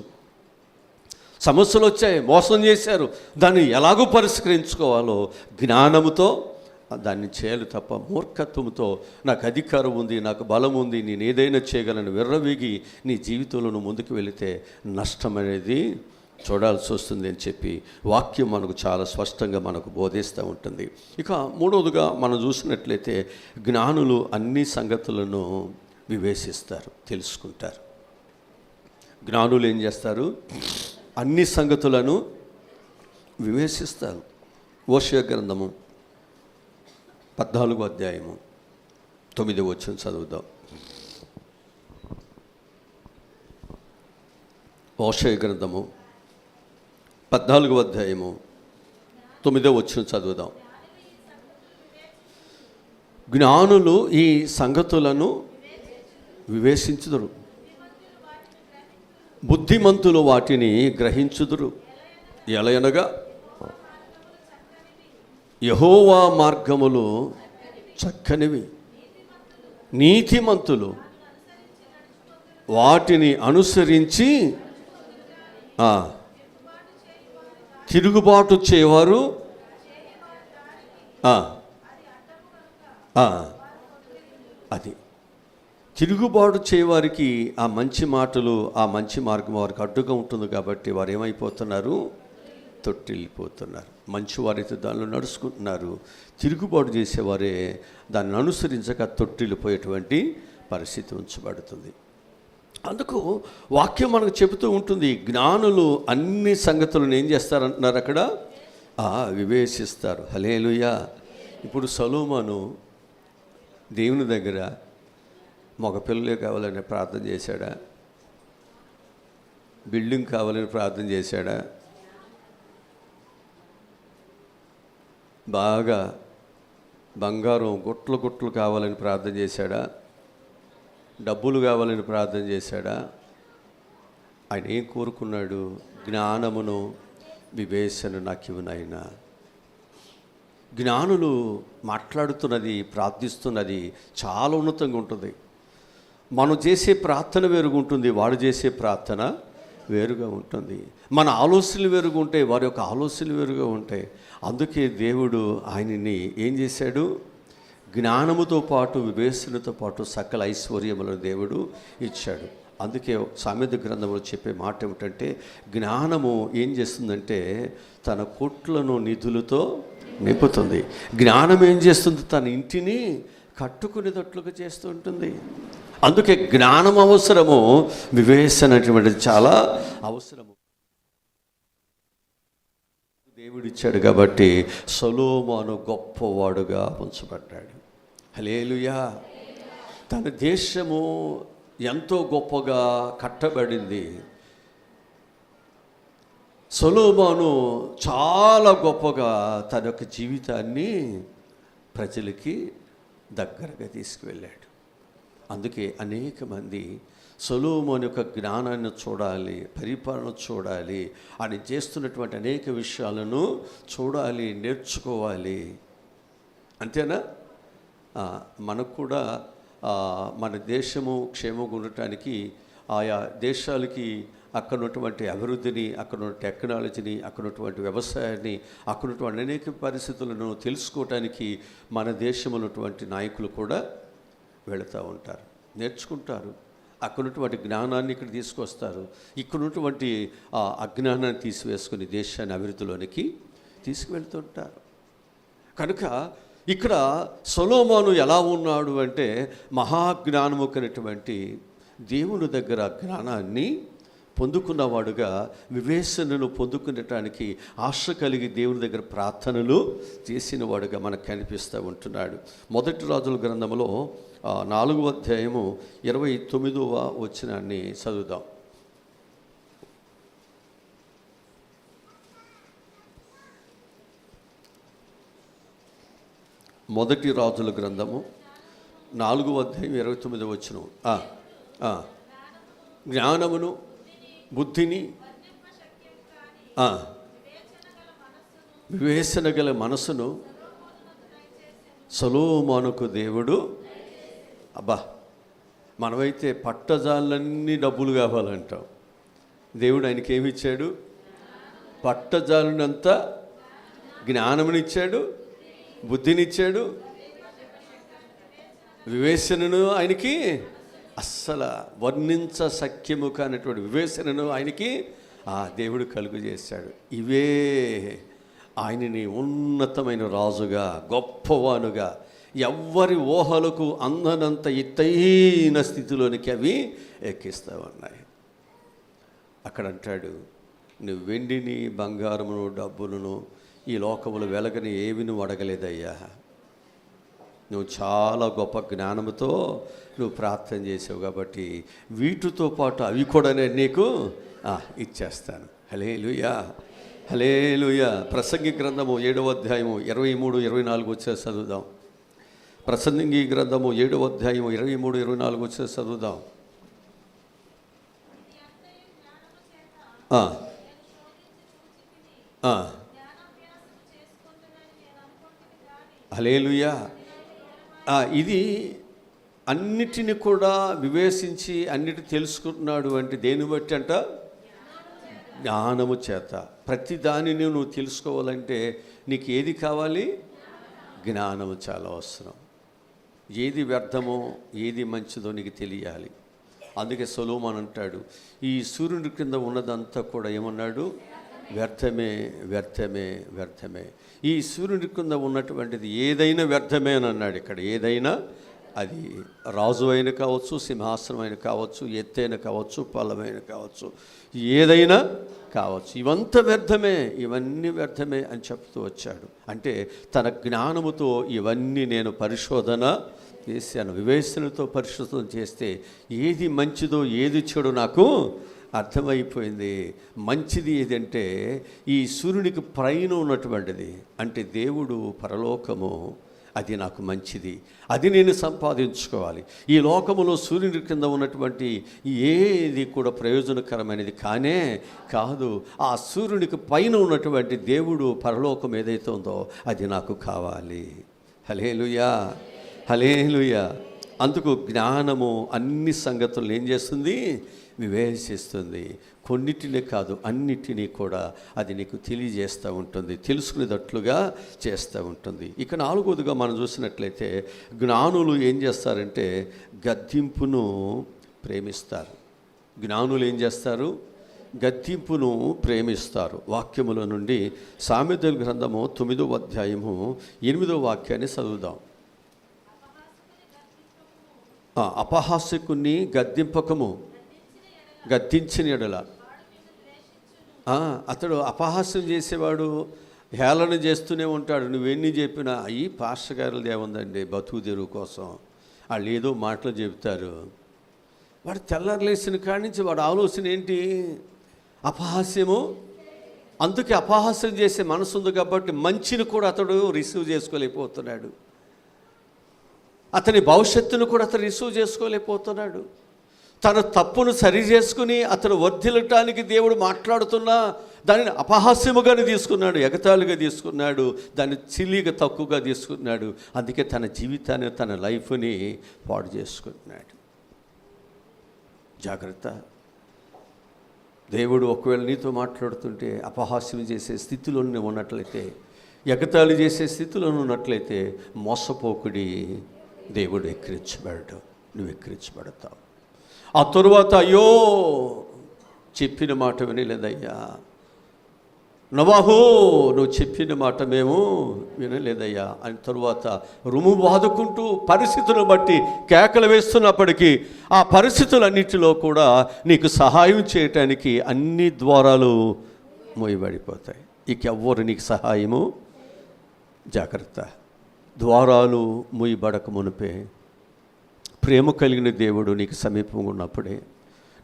సమస్యలు వచ్చాయి, మోసం చేశారు, దాన్ని ఎలాగో పరిష్కరించుకోవాలో జ్ఞానముతో దాన్ని చేయాలి తప్ప మూర్ఖత్వంతో నాకు అధికారం ఉంది, నాకు బలం ఉంది, నేను ఏదైనా చేయగలను విర్రవీగి నీ జీవితంలో ముందుకు వెళితే నష్టం అనేది చూడాల్సి వస్తుంది అని చెప్పి వాక్యం మనకు చాలా స్పష్టంగా మనకు బోధిస్తూ ఉంటుంది. ఇక మూడవదిగా మనం చూసినట్లయితే జ్ఞానులు అన్ని సంగతులను వివేచిస్తారు, తెలుసుకుంటారు. జ్ఞానులు ఏం చేస్తారు? అన్ని సంగతులను వివేచిస్తారు. హోషేయ గ్రంథము 14వ అధ్యాయము 9వ వచనం చదువుదాం. హోషేయ గ్రంథము 14వ అధ్యాయము 9వ వచనం చదువుదాం. జ్ఞానులు ఈ సంగతులను వివేచించుదురు, బుద్ధిమంతులు వాటిని గ్రహించుదురు. ఎలయనగా యెహోవా మార్గములు చక్కనివి, నీతిమంతులు వాటిని అనుసరించి తిరుగుబాటు చేయవారు అది తిరుగుబాటు చేయవారికి ఆ మంచి మాటలు, ఆ మంచి మార్గం వారికి అడ్డుగా ఉంటుంది కాబట్టి వారు ఏమైపోతున్నారు? తొట్టిల్లిపోతున్నారు. మంచివారైతే దానిలో నడుచుకుంటున్నారు, తిరుగుబాటు చేసేవారే దాన్ని అనుసరించక తొట్టిల్లిపోయేటువంటి పరిస్థితి ఉంచబడుతుంది. అందుకు వాక్యం మనకు చెబుతూ ఉంటుంది, జ్ఞానులు అన్ని సంగతులను ఏం చేస్తారంటున్నారు? అక్కడ వివేచిస్తారు. హల్లెలూయా. ఇప్పుడు సొలొమోను దేవుని దగ్గర మగపిల్లలే కావాలని ప్రార్థన చేశాడా? బిల్డింగ్ కావాలని ప్రార్థన చేశాడా? బాగా బంగారం గుట్లు గుట్లు కావాలని ప్రార్థన చేశాడా? డబ్బులు కావాలని ప్రార్థన చేశాడా? ఆయన ఏం కోరుకున్నాడు? జ్ఞానమును వివేచన నాకు ఇవ్వునైనా. జ్ఞానులు మాట్లాడుతున్నది, ప్రార్థిస్తున్నది చాలా ఉన్నతంగా ఉంటుంది. మనం చేసే ప్రార్థన వేరుగా ఉంటుంది, వాడు చేసే ప్రార్థన వేరుగా ఉంటుంది. మన ఆలోచనలు వేరుగా ఉంటాయి, వారి యొక్క ఆలోచనలు వేరుగా ఉంటాయి. అందుకే దేవుడు ఆయనని ఏం చేశాడు? జ్ఞానముతో పాటు వివేచనతో పాటు సకల ఐశ్వర్యములను దేవుడు ఇచ్చాడు. అందుకే సామెత గ్రంథంలో చెప్పే మాట ఏమిటంటే, జ్ఞానము ఏం చేస్తుందంటే తన కొట్లను నిధులతో నింపుతుంది. జ్ఞానం ఏం చేస్తుంది? తన ఇంటిని కట్టుకునేటట్లుగా చేస్తూ ఉంటుంది. అందుకే జ్ఞానం అవసరము, వివేచన అనేటువంటిది చాలా అవసరము. దేవుడిచ్చాడు కాబట్టి సొలొమోను గొప్పవాడుగా ఉంచబడ్డాడు. హల్లెలూయా. తన దేశము ఎంతో గొప్పగా కట్టబడింది. సొలొమోను చాలా గొప్పగా తన యొక్క జీవితాన్ని ప్రజలకి దగ్గరగా తీసుకువెళ్ళాడు. అందుకే అనేక మంది సొలొమోను యొక్క జ్ఞానాన్ని చూడాలి, పరిపాలన చూడాలి, ఆయన చేస్తున్నటువంటి అనేక విషయాలను చూడాలి, నేర్చుకోవాలి. అంతేనా? మనకు కూడా మన దేశము క్షేమంగా ఉండటానికి ఆయా దేశాలకి అక్కడ ఉన్నటువంటి అభివృద్ధిని, అక్కడ ఉన్న టెక్నాలజీని, అక్కడ ఉన్నటువంటి వ్యవసాయాన్ని, అక్కడ ఉన్నటువంటి అనేక పరిస్థితులను తెలుసుకోవటానికి మన దేశంలో ఉన్నటువంటి నాయకులు కూడా వెళుతూ ఉంటారు, నేర్చుకుంటారు. అక్కడ ఉన్నటువంటి జ్ఞానాన్ని ఇక్కడ తీసుకొస్తారు, ఇక్కడ ఉన్నటువంటి అజ్ఞానాన్ని తీసివేసుకుని దేశాన్ని అభివృద్ధిలోనికి తీసుకువెళ్తుంటారు. కనుక ఇక్కడ సొలొమోను ఎలా ఉన్నాడు అంటే మహాజ్ఞానము కలిగినటువంటి దేవుని దగ్గర జ్ఞానాన్ని పొందుకున్నవాడుగా, వివేచనను పొందుకునేటానికి ఆశ కలిగి దేవుని దగ్గర ప్రార్థనలు చేసిన వాడుగా మనకు కనిపిస్తూ ఉంటున్నాడు. మొదటి రాజుల గ్రంథంలో 4వ అధ్యాయము 29వ వచనాన్ని చదువుదాం. మొదటి రాజుల గ్రంథము 4:29 జ్ఞానమును బుద్ధిని వివేచన గల మనసును సొలొమోనుకు దేవుడు. అబ్బా, మనమైతే పట్టజాలన్నీ డబ్బులు కావాలంటాం. దేవుడు ఆయనకి ఏమి ఇచ్చాడు? పట్టజాలినంత జ్ఞానమునిచ్చాడు, బుద్ధినిచ్చాడు, వివేచనను ఆయనకి అస్సలు వర్ణించ సఖ్యము కానటువంటి వివేచనను ఆయనకి దేవుడు కలుగు చేశాడు. ఇవే ఆయనని ఉన్నతమైన రాజుగా, గొప్పవానుగా, ఎవ్వరి ఊహలకు అందనంత ఎత్తైన స్థితిలోనికి అవి ఎక్కిస్తూ ఉన్నాయి. అక్కడ అంటాడు, నువ్వు వెండిని, బంగారమును, డబ్బులను, ఈ లోకములు వెలగని ఏవి నువ్వు అడగలేదయ్యా. నువ్వు చాలా గొప్ప జ్ఞానముతో నువ్వు ప్రార్థన చేసావు కాబట్టి వీటితో పాటు అవి కూడా నేను నీకు ఇచ్చేస్తాను. హల్లెలూయా, హల్లెలూయా. ప్రసంగి గ్రంథము 7వ అధ్యాయము 23-24 వచ్చేసి చదువుదాం. ప్రసంగి గ్రంథము 7వ అధ్యాయము 23-24 వచ్చేసి చదువుదాం. హల్లెలూయా. ఇది అన్నిటిని కూడా వివేచించి అన్నిటి తెలుసుకుంటున్నాడు అంటే దేని బట్టి అంట? జ్ఞానము చేత. ప్రతి దానిని నువ్వు తెలుసుకోవాలంటే నీకు ఏది కావాలి? జ్ఞానము చాలా అవసరం. ఏది వ్యర్థమో ఏది మంచిదో నీకు తెలియాలి. అందుకే సొలొమోను అంటాడు, ఈ సూర్యుడి కింద ఉన్నదంతా కూడా ఏమన్నాడు? వ్యర్థమే, వ్యర్థమే, వ్యర్థమే. ఈ సూర్యుడి కింద ఉన్నటువంటిది ఏదైనా వ్యర్థమే అని అన్నాడు. ఇక్కడ ఏదైనా, అది రాజు అయిన కావచ్చు, సింహాసనం అయిన కావచ్చు, ఎత్తైన కావచ్చు, పల్లమైన కావచ్చు, ఏదైనా కావచ్చు, ఇవంతా వ్యర్థమే, ఇవన్నీ వ్యర్థమే అని చెప్తూ వచ్చాడు. అంటే తన జ్ఞానముతో ఇవన్నీ నేను పరిశోధన చేశాను, వివేచనతో పరిశోధన చేస్తే ఏది మంచిదో ఏది చెడు నాకు అర్థమైపోయింది. మంచిది ఏదంటే ఈ సూర్యునికి పైన ఉన్నటువంటిది, అంటే దేవుడు, పరలోకము, అది నాకు మంచిది, అది నేను సంపాదించుకోవాలి. ఈ లోకములో సూర్యుని కింద ఉన్నటువంటి ఏది కూడా ప్రయోజనకరమైనది కానే కాదు. ఆ సూర్యునికి పైన ఉన్నటువంటి దేవుడు, పరలోకం ఏదైతే ఉందో అది నాకు కావాలి. హల్లెలూయా, హల్లెలూయా. అందుకు జ్ఞానము అన్ని సంగతులను ఏం చేస్తుంది? వివేచిస్తుంది. కొన్నిటినే కాదు, అన్నిటినీ కూడా అది నీకు తెలియజేస్తూ ఉంటుంది, తెలుసుకునేటట్లుగా చేస్తూ ఉంటుంది. ఇక 4వదిగా మనం చూసినట్లయితే జ్ఞానులు ఏం చేస్తారంటే గద్దింపును ప్రేమిస్తారు. జ్ఞానులు ఏం చేస్తారు? గద్దింపును ప్రేమిస్తారు. వాక్యముల నుండి సామెతల గ్రంథము 9వ అధ్యాయము 8వ వాక్యాన్ని చదువుదాం. అపహాస్యకుని గద్దింపకము, గద్దించిన ఎడల. అతడు అపహాస్యం చేసేవాడు, హేళన చేస్తూనే ఉంటాడు. నువ్వెన్ని చెప్పినా ఈ పాస్టర్ గారులది ఏముందండి, బతుకు తెరువు కోసం వాళ్ళు ఏదో మాటలు చెబుతారు. వాడు తెల్లారులేసిన కాడి నుంచి వాడు ఆలోచన ఏంటి? అపహాస్యము. అందుకే అపహాస్యం చేసే మనసు ఉంది కాబట్టి మంచిని కూడా అతడు రిసీవ్ చేసుకోలేకపోతున్నాడు. అతని భవిష్యత్తును కూడా అతను రిసీవ్ చేసుకోలేకపోతున్నాడు. తన తప్పును సరి చేసుకుని అతను వర్ధిల్లటానికి దేవుడు మాట్లాడుతున్నా దానిని అపహాస్యముగానే తీసుకున్నాడు, ఎగతాళిగా తీసుకున్నాడు, దాన్ని చిల్లిగా తక్కువగా తీసుకున్నాడు. అందుకే తన జీవితాన్ని, తన లైఫ్ని పాడు చేసుకుంటున్నాడు. జాగ్రత్త. దేవుడు ఒకవేళ నీతో మాట్లాడుతుంటే అపహాస్యం చేసే స్థితిలో ఉన్నట్లయితే, ఎగతాళి చేసే స్థితిలో ఉన్నట్లయితే మోసపోకుడి. దేవుడు ఎక్కిరించబడడు, నువ్వు ఎక్కిరించబడతావు. ఆ తరువాత అయ్యో చెప్పిన మాట వినలేదయ్యా, నోవాహు నువ్వు చెప్పిన మాట మేము వినలేదయ్యా అని తరువాత రుము బాదుకుంటూ పరిస్థితులను బట్టి కేకలు వేస్తున్నప్పటికీ ఆ పరిస్థితులన్నిటిలో కూడా నీకు సహాయం చేయటానికి అన్ని ద్వారాలు మూయబడిపోతాయి. ఇక ఎవ్వరు నీకు సహాయము. జాగ్రత్త. ద్వారాలు మూయబడక మునిపే ప్రేమ కలిగిన దేవుడు నీకు సమీపంగా ఉన్నప్పుడే,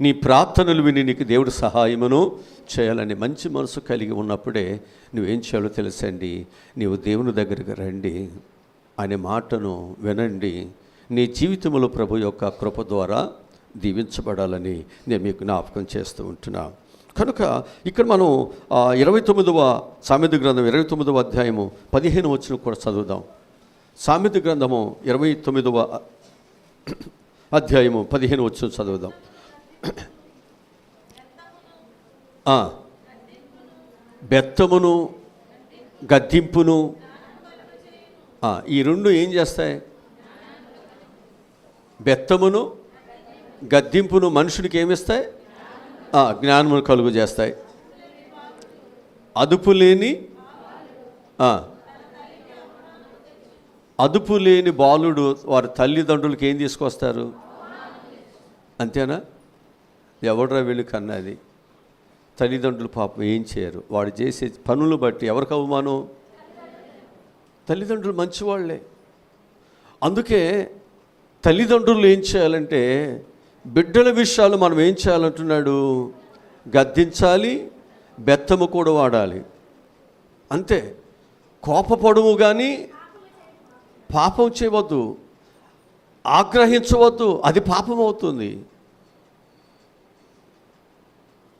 నీ ప్రార్థనలు విని నీకు దేవుడు సహాయమును చేయాలని మంచి మనసు కలిగి ఉన్నప్పుడే నువ్వేం చేయాలో తెలుసండి. నీవు దేవుని దగ్గరికి రండి, ఆయన మాటను వినండి, నీ జీవితంలో ప్రభు యొక్క కృప ద్వారా దీవించబడాలని నేను మీకు జ్ఞాపకం చేస్తూ ఉంటున్నాను. కనుక ఇక్కడ మనం 29వ సామెత గ్రంథం 29వ అధ్యాయము 15 వచనం కూడా చదువుదాం. సామెత గ్రంథము 29వ అధ్యాయము 15 వచనం చదువుదాం. బెత్తమును గద్దింపును ఈ రెండు ఏం చేస్తాయి? బెత్తమును గద్దింపును మనుషుడికి ఏమిస్తాయి? జ్ఞానమును కలుగు చేస్తాయి. అదుపు లేని బాలుడు వారి తల్లిదండ్రులకి ఏం తీసుకొస్తారు? అంతేనా? ఎవడరా వీళ్ళు కన్నది? తల్లిదండ్రులు పాపం ఏం చేయరు. వాడు చేసే పనులు బట్టి ఎవరికి అవమానం? తల్లిదండ్రులు మంచివాళ్లే. అందుకే తల్లిదండ్రులు ఏం చేయాలంటే బిడ్డల విషయాలు మనం ఏం చేయాలంటున్నాడు? గద్దించాలి, బెత్తము కూడా వాడాలి. అంతే. కోపపడుము కానీ పాపం చేయవద్దు, ఆగ్రహించవద్దు, అది పాపం అవుతుంది.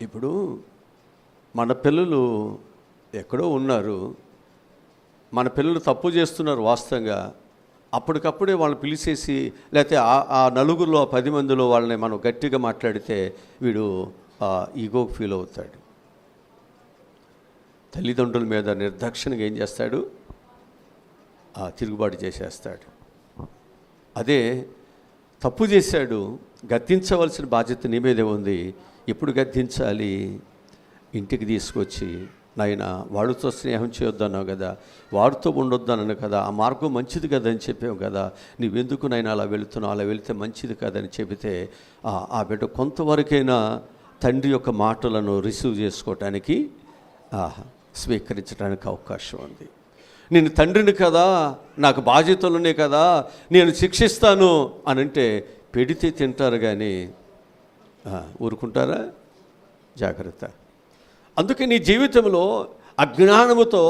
ఇప్పుడు మన పిల్లలు ఎక్కడో ఉన్నారు, మన పిల్లలు తప్పు చేస్తున్నారు వాస్తవంగా. అప్పటికప్పుడే వాళ్ళని పిలిచేసి లేకపోతే ఆ నలుగురిలో 10 మందిలో వాళ్ళని మనం గట్టిగా మాట్లాడితే వీడు ఈగోకి ఫీల్ అవుతాడు. తల్లిదండ్రుల మీద నిర్దాక్షిణ్యంగా ఏం చేస్తాడు? తిరుగుబాటు చేసేస్తాడు. అదే తప్పు చేశాడు, గద్దించవలసిన బాధ్యత నీ మీదే ఉంది. ఎప్పుడు గద్దించాలి? ఇంటికి తీసుకొచ్చి, నాయన వాడితో స్నేహం చేయొద్దన్నావు కదా, వాడితో ఉండొద్దన్నాను కదా, ఆ మార్గం మంచిది కదా అని చెప్పావు కదా, నువ్వెందుకు నాయన అలా వెళుతున్నావు, అలా వెళితే మంచిది కదని చెబితే ఆ బిడ్డ కొంతవరకైనా తండ్రి యొక్క మాటలను రిసీవ్ చేసుకోవటానికి స్వీకరించడానికి అవకాశం ఉంది. నేను తండ్రిని కదా, నాకు బాధ్యతలునే కదా, నేను శిక్షిస్తాను అని అంటే పెడితే తింటారు కానీ ఊరుకుంటారా? జాగ్రత్త. అందుకే నీ జీవితంలో అజ్ఞానముతో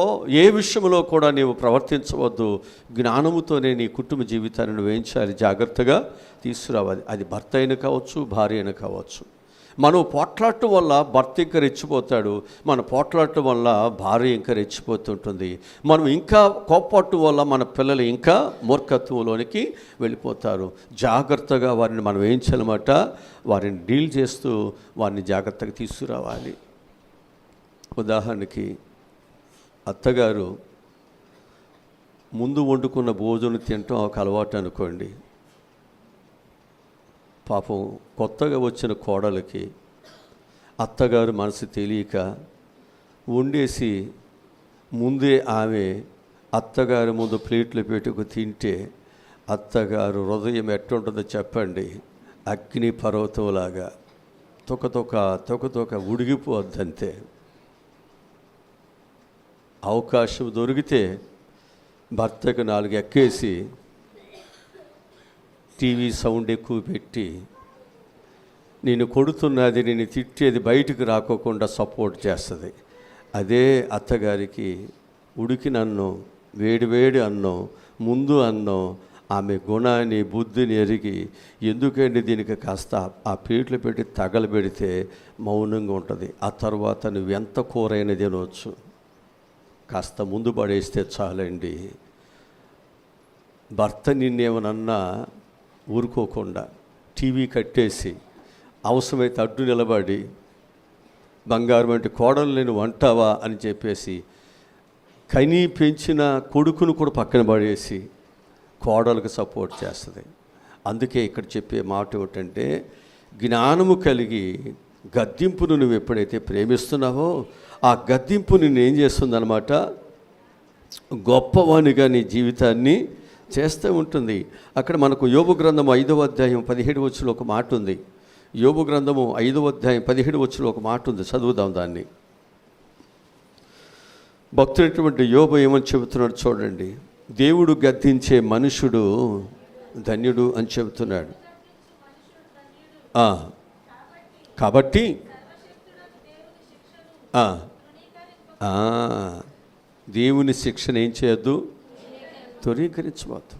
ఏ విషయంలో కూడా నీవు ప్రవర్తించవద్దు. జ్ఞానముతోనే నీ కుటుంబ జీవితాన్ని నువ్వు ఏం చేయాలి? జాగ్రత్తగా తీసుకురావాలి. అది భర్త అయినా కావచ్చు, భార్య అయినా కావచ్చు. మనం పోట్లాడటం వల్ల భర్త ఇంకా రెచ్చిపోతాడు, మన పోట్లాడటం వల్ల భార్య ఇంకా రెచ్చిపోతుంటుంది. మనం ఇంకా కోపపడటం వల్ల మన పిల్లలు ఇంకా మూర్ఖత్వంలోనికి వెళ్ళిపోతారు. జాగ్రత్తగా వారిని మనం ఏం చేయాలన్నమాట? వారిని డీల్ చేస్తూ వారిని జాగ్రత్తగా తీసుకురావాలి. ఉదాహరణకి అత్తగారు ముందు వండుకున్న భోజనం తినటం ఒక అలవాటు అనుకోండి. పాపం కొత్తగా వచ్చిన కోడలికి అత్తగారు మనసు తెలియక వండేసి ముందే ఆమె అత్తగారి ముందు ప్లేట్లు పెట్టుకు తింటే అత్తగారు హృదయం ఎట్టుంటుందో చెప్పండి? అగ్ని పర్వతంలాగా తొక్క ఉడిగిపోద్దంతే. అవకాశం దొరికితే భర్తకు 4 ఎక్కేసి టీవీ సౌండ్ ఎక్కువ పెట్టి నేను కొడుతున్నది, నేను తిట్టేది బయటకు రాకోకుండా సపోర్ట్ చేస్తుంది. అదే అత్తగారికి ఉడికిన అన్నం, వేడి అన్నం, ముందు అన్నం, ఆమె గుణాన్ని బుద్ధిని ఎరిగి ఎందుకంటే దీనికి కాస్త ఆ ప్లేట్లు పెట్టి తగలబెడితే మౌనంగా ఉంటుంది. ఆ తర్వాత నువ్వు ఎంత కూరైనా తినవచ్చు, కాస్త ముందు పడేస్తే చాలండి. భర్త నిన్నేమనన్నా ఊరుకోకుండా టీవీ కట్టేసి అవసరమైతే అడ్డు నిలబడి బంగారం అంటే కోడలు నేను వంటావా అని చెప్పేసి కని పెంచిన కొడుకును కూడా పక్కన పడేసి కోడలకు సపోర్ట్ చేస్తుంది. అందుకే ఇక్కడ చెప్పే మాట ఏమిటంటే, జ్ఞానము కలిగి గద్దింపును నువ్వు ఎప్పుడైతే ప్రేమిస్తున్నావో ఆ గద్దింపు నిన్ను ఏం చేస్తుందన్నమాట? గొప్పవానిగా నీ జీవితాన్ని చేస్తూ ఉంటుంది. అక్కడ మనకు యోబు గ్రంథము 5వ అధ్యాయం 17 వచనంలో ఒక మాట ఉంది. యోబు గ్రంథము 5వ అధ్యాయం 17 వచనంలో ఒక మాట ఉంది, చదువుదాం దాన్ని. భక్తుడైనటువంటి యోబు ఏమని చెబుతున్నాడు చూడండి. దేవుడు గద్దించే మనుషుడు ధన్యుడు అని చెబుతున్నాడు. కాబట్టి దేవుని శిక్షణ ఏం చేయొద్దు? తృణీకరించవద్దు.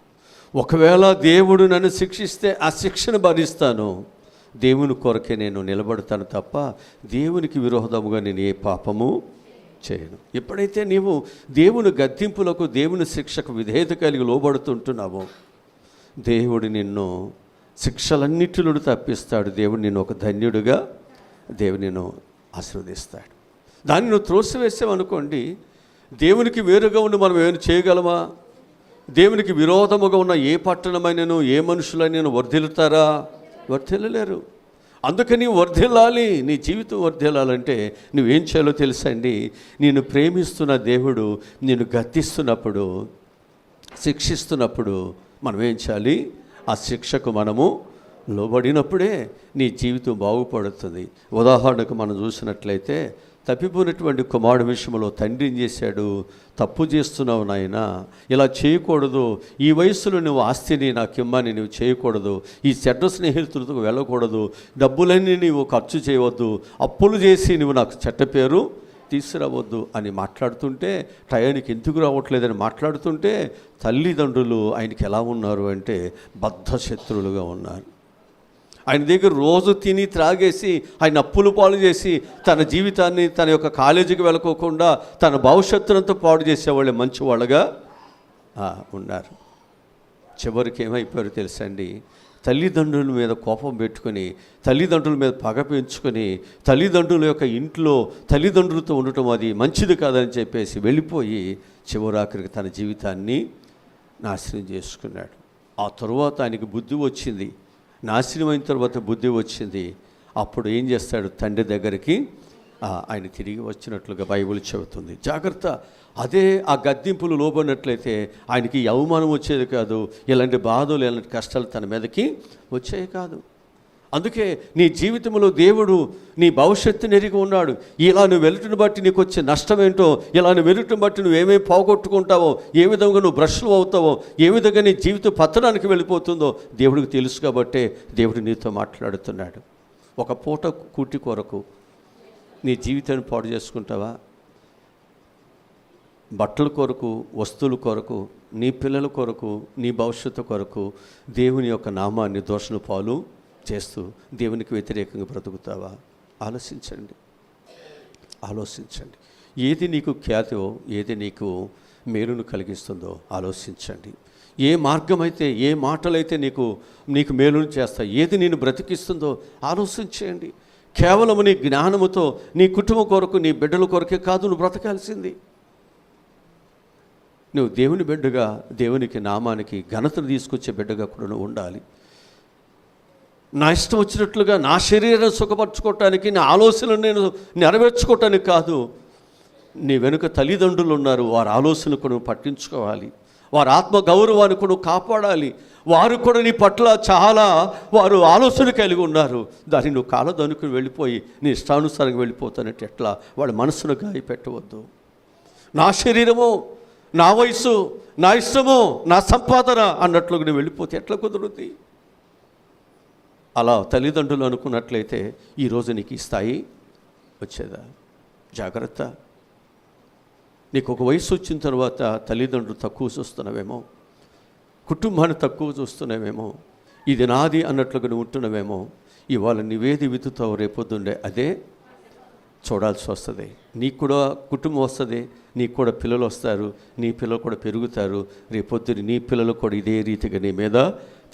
ఒకవేళ దేవుడు నన్ను శిక్షిస్తే ఆ శిక్షను భరిస్తాను, దేవుని కొరకే నేను నిలబడతాను తప్ప దేవునికి విరోధముగా నేను ఏ పాపము చేయను. ఎప్పుడైతే నీవు దేవుని గద్దింపులకు, దేవుని శిక్షకు విధేయత కలిగి లోబడుతుంటున్నావో దేవుడు నిన్ను శిక్షలన్నిటి నుండి తప్పిస్తాడు. దేవుడు నిన్ను ఒక ధన్యుడిగా దేవుడు నిన్ను ఆశీర్వదిస్తాడు. దాన్ని నువ్వు త్రోసివేసావనుకోండి, దేవునికి వేరుగా ఉండి మనం ఏమైనా చేయగలమా? దేవునికి విరోధముగా ఉన్న ఏ పట్టణమైనను ఏ మనుషులైనా వర్ధిల్లుతారా? వర్ధిల్లలేరు. అందుకని వర్ధిల్లాలి, నీ జీవితం వర్ధిల్లాలంటే నువ్వేం చేయాలో తెలుసండి. నేను ప్రేమిస్తున్న దేవుడు నేను గద్దిస్తున్నప్పుడు, శిక్షిస్తున్నప్పుడు మనం ఏం చేయాలి? ఆ శిక్షకు మనము లోబడినప్పుడే నీ జీవితం బాగుపడుతుంది. ఉదాహరణకు మనం చూసినట్లయితే తప్పిపోయినటువంటి కుమారుడు విషయంలో తండ్రి ఏం చేశాడు? తప్పు చేస్తున్నావు నాయనా, ఇలా చేయకూడదు, ఈ వయసులో నువ్వు ఆస్తిని నాకు ఇమ్మని నువ్వు చేయకూడదు, ఈ చెడ్డ స్నేహితులతో వెళ్ళకూడదు, డబ్బులన్నీ నీవు ఖర్చు చేయవద్దు, అప్పులు చేసి నువ్వు నాకు చెడ్డ పేరు తీసుకురావద్దు అని మాట్లాడుతుంటే, టయానికి ఎందుకు రావట్లేదని మాట్లాడుతుంటే తల్లిదండ్రులు ఆయనకి ఎలా ఉన్నారు అంటే బద్ధ శత్రువులుగా ఉన్నారు. ఆయన దగ్గర రోజు తిని త్రాగేసి ఆయన అప్పులు పాలు చేసి తన జీవితాన్ని, తన యొక్క కాలేజీకి వెళ్ళకోకుండా తన భవిష్యత్తునంతా పాడు చేసేవాళ్ళే మంచివాళ్ళగా ఉన్నారు. చివరికి ఏమైపోయారో తెలుసండి, తల్లిదండ్రుల మీద కోపం పెట్టుకొని, తల్లిదండ్రుల మీద పగ పెంచుకొని, తల్లిదండ్రుల యొక్క ఇంట్లో తల్లిదండ్రులతో ఉండటం అది మంచిది కాదని చెప్పేసి వెళ్ళిపోయి చివరాఖరికి తన జీవితాన్ని నాశనం చేసుకున్నాడు. ఆ తరువాత ఆయనకి బుద్ధి వచ్చింది. నాశనం అయిన తర్వాత బుద్ధి వచ్చింది. అప్పుడు ఏం చేస్తాడు? తండ్రి దగ్గరికి ఆయన తిరిగి వచ్చినట్లుగా బైబిల్ చెబుతుంది. జాగ్రత్త. అదే ఆ గద్దింపులు లోబడినట్లయితే ఆయనకి అవమానం వచ్చేది కాదు, ఇలాంటి బాధలు, ఇలాంటి కష్టాలు తన మీదకి వచ్చేవి కాదు. అందుకే నీ జీవితంలో దేవుడు నీ భవిష్యత్తుని ఎరిగి ఉన్నాడు. ఇలా నువ్వు వెళ్ళటం బట్టి నీకు వచ్చే నష్టం ఏంటో, ఇలా నువ్వు వెళ్ళటం బట్టి నువ్వేమేమి పోగొట్టుకుంటావో, ఏ విధంగా నువ్వు భ్రష్లు అవుతావో, ఏ విధంగా నీ జీవితం పతనానికి వెళ్ళిపోతుందో దేవుడికి తెలుసు. కాబట్టే దేవుడు నీతో మాట్లాడుతున్నాడు. ఒక పూట కూటి కొరకు నీ జీవితాన్ని పాడు చేసుకుంటావా? బట్టల కొరకు, వస్తువుల కొరకు, నీ పిల్లల కొరకు, నీ భవిష్యత్తు కొరకు దేవుని యొక్క నామాన్ని దోషణ పాలు చేస్తూ దేవునికి వ్యతిరేకంగా బ్రతుకుతావా? ఆలోచించండి, ఆలోచించండి. ఏది నీకు ఖ్యాతో, ఏది నీకు మేలును కలిగిస్తుందో ఆలోచించండి. ఏ మార్గమైతే, ఏ మాటలైతే నీకు మేలును చేస్తాయి, ఏది నేను బ్రతికిస్తుందో ఆలోచించేయండి. కేవలం నీ జ్ఞానముతో నీ కుటుంబం కొరకు, నీ బిడ్డల కొరకే కాదు నువ్వు బ్రతకాల్సింది. నువ్వు దేవుని బిడ్డగా, దేవునికి నామానికి ఘనతను తీసుకొచ్చే బిడ్డగా కూడా నువ్వు ఉండాలి. నా ఇష్టం వచ్చినట్లుగా నా శరీరం సుఖపరచుకోవటానికి, నా ఆలోచనలు నేను నెరవేర్చుకోవటానికి కాదు. నీ వెనుక తల్లిదండ్రులు ఉన్నారు, వారి ఆలోచనకు నువ్వు పట్టించుకోవాలి, వారి ఆత్మ గౌరవాన్ని కూడా నువ్వు కాపాడాలి. వారు కూడా నీ పట్ల చాలా వారు ఆలోచన కలిగి ఉన్నారు. దాన్ని నువ్వు కాలదనుకుని వెళ్ళిపోయి నీ ఇష్టానుసారంగా వెళ్ళిపోతానంటే ఎట్లా? వాళ్ళ మనసును గాయపెట్టవద్దు. నా శరీరము, నా వయసు, నా ఇష్టము, నా సంపాదన అన్నట్లుగా నువ్వు వెళ్ళిపోతే ఎట్లా కుదురుద్ది? అలా తల్లిదండ్రులు అనుకున్నట్లయితే ఈరోజు నీకు ఈ స్థాయి వచ్చేదా? జాగ్రత్త. నీకు ఒక వయసు వచ్చిన తర్వాత తల్లిదండ్రులు తక్కువ చూస్తున్నావేమో, కుటుంబాన్ని తక్కువ చూస్తున్నావేమో, ఇది నాది అన్నట్లుగా నువ్వు ఉంటున్నావేమో. ఇవాళ నువ్వేది విత్తుతావు రేపొద్దుండే అదే చూడాల్సి వస్తుంది. నీకు కూడా కుటుంబం వస్తుంది, నీకు కూడా పిల్లలు వస్తారు, నీ పిల్లలు కూడా పెరుగుతారు. రేపొద్దున నీ పిల్లలు కూడా ఇదే రీతిగా నీ మీద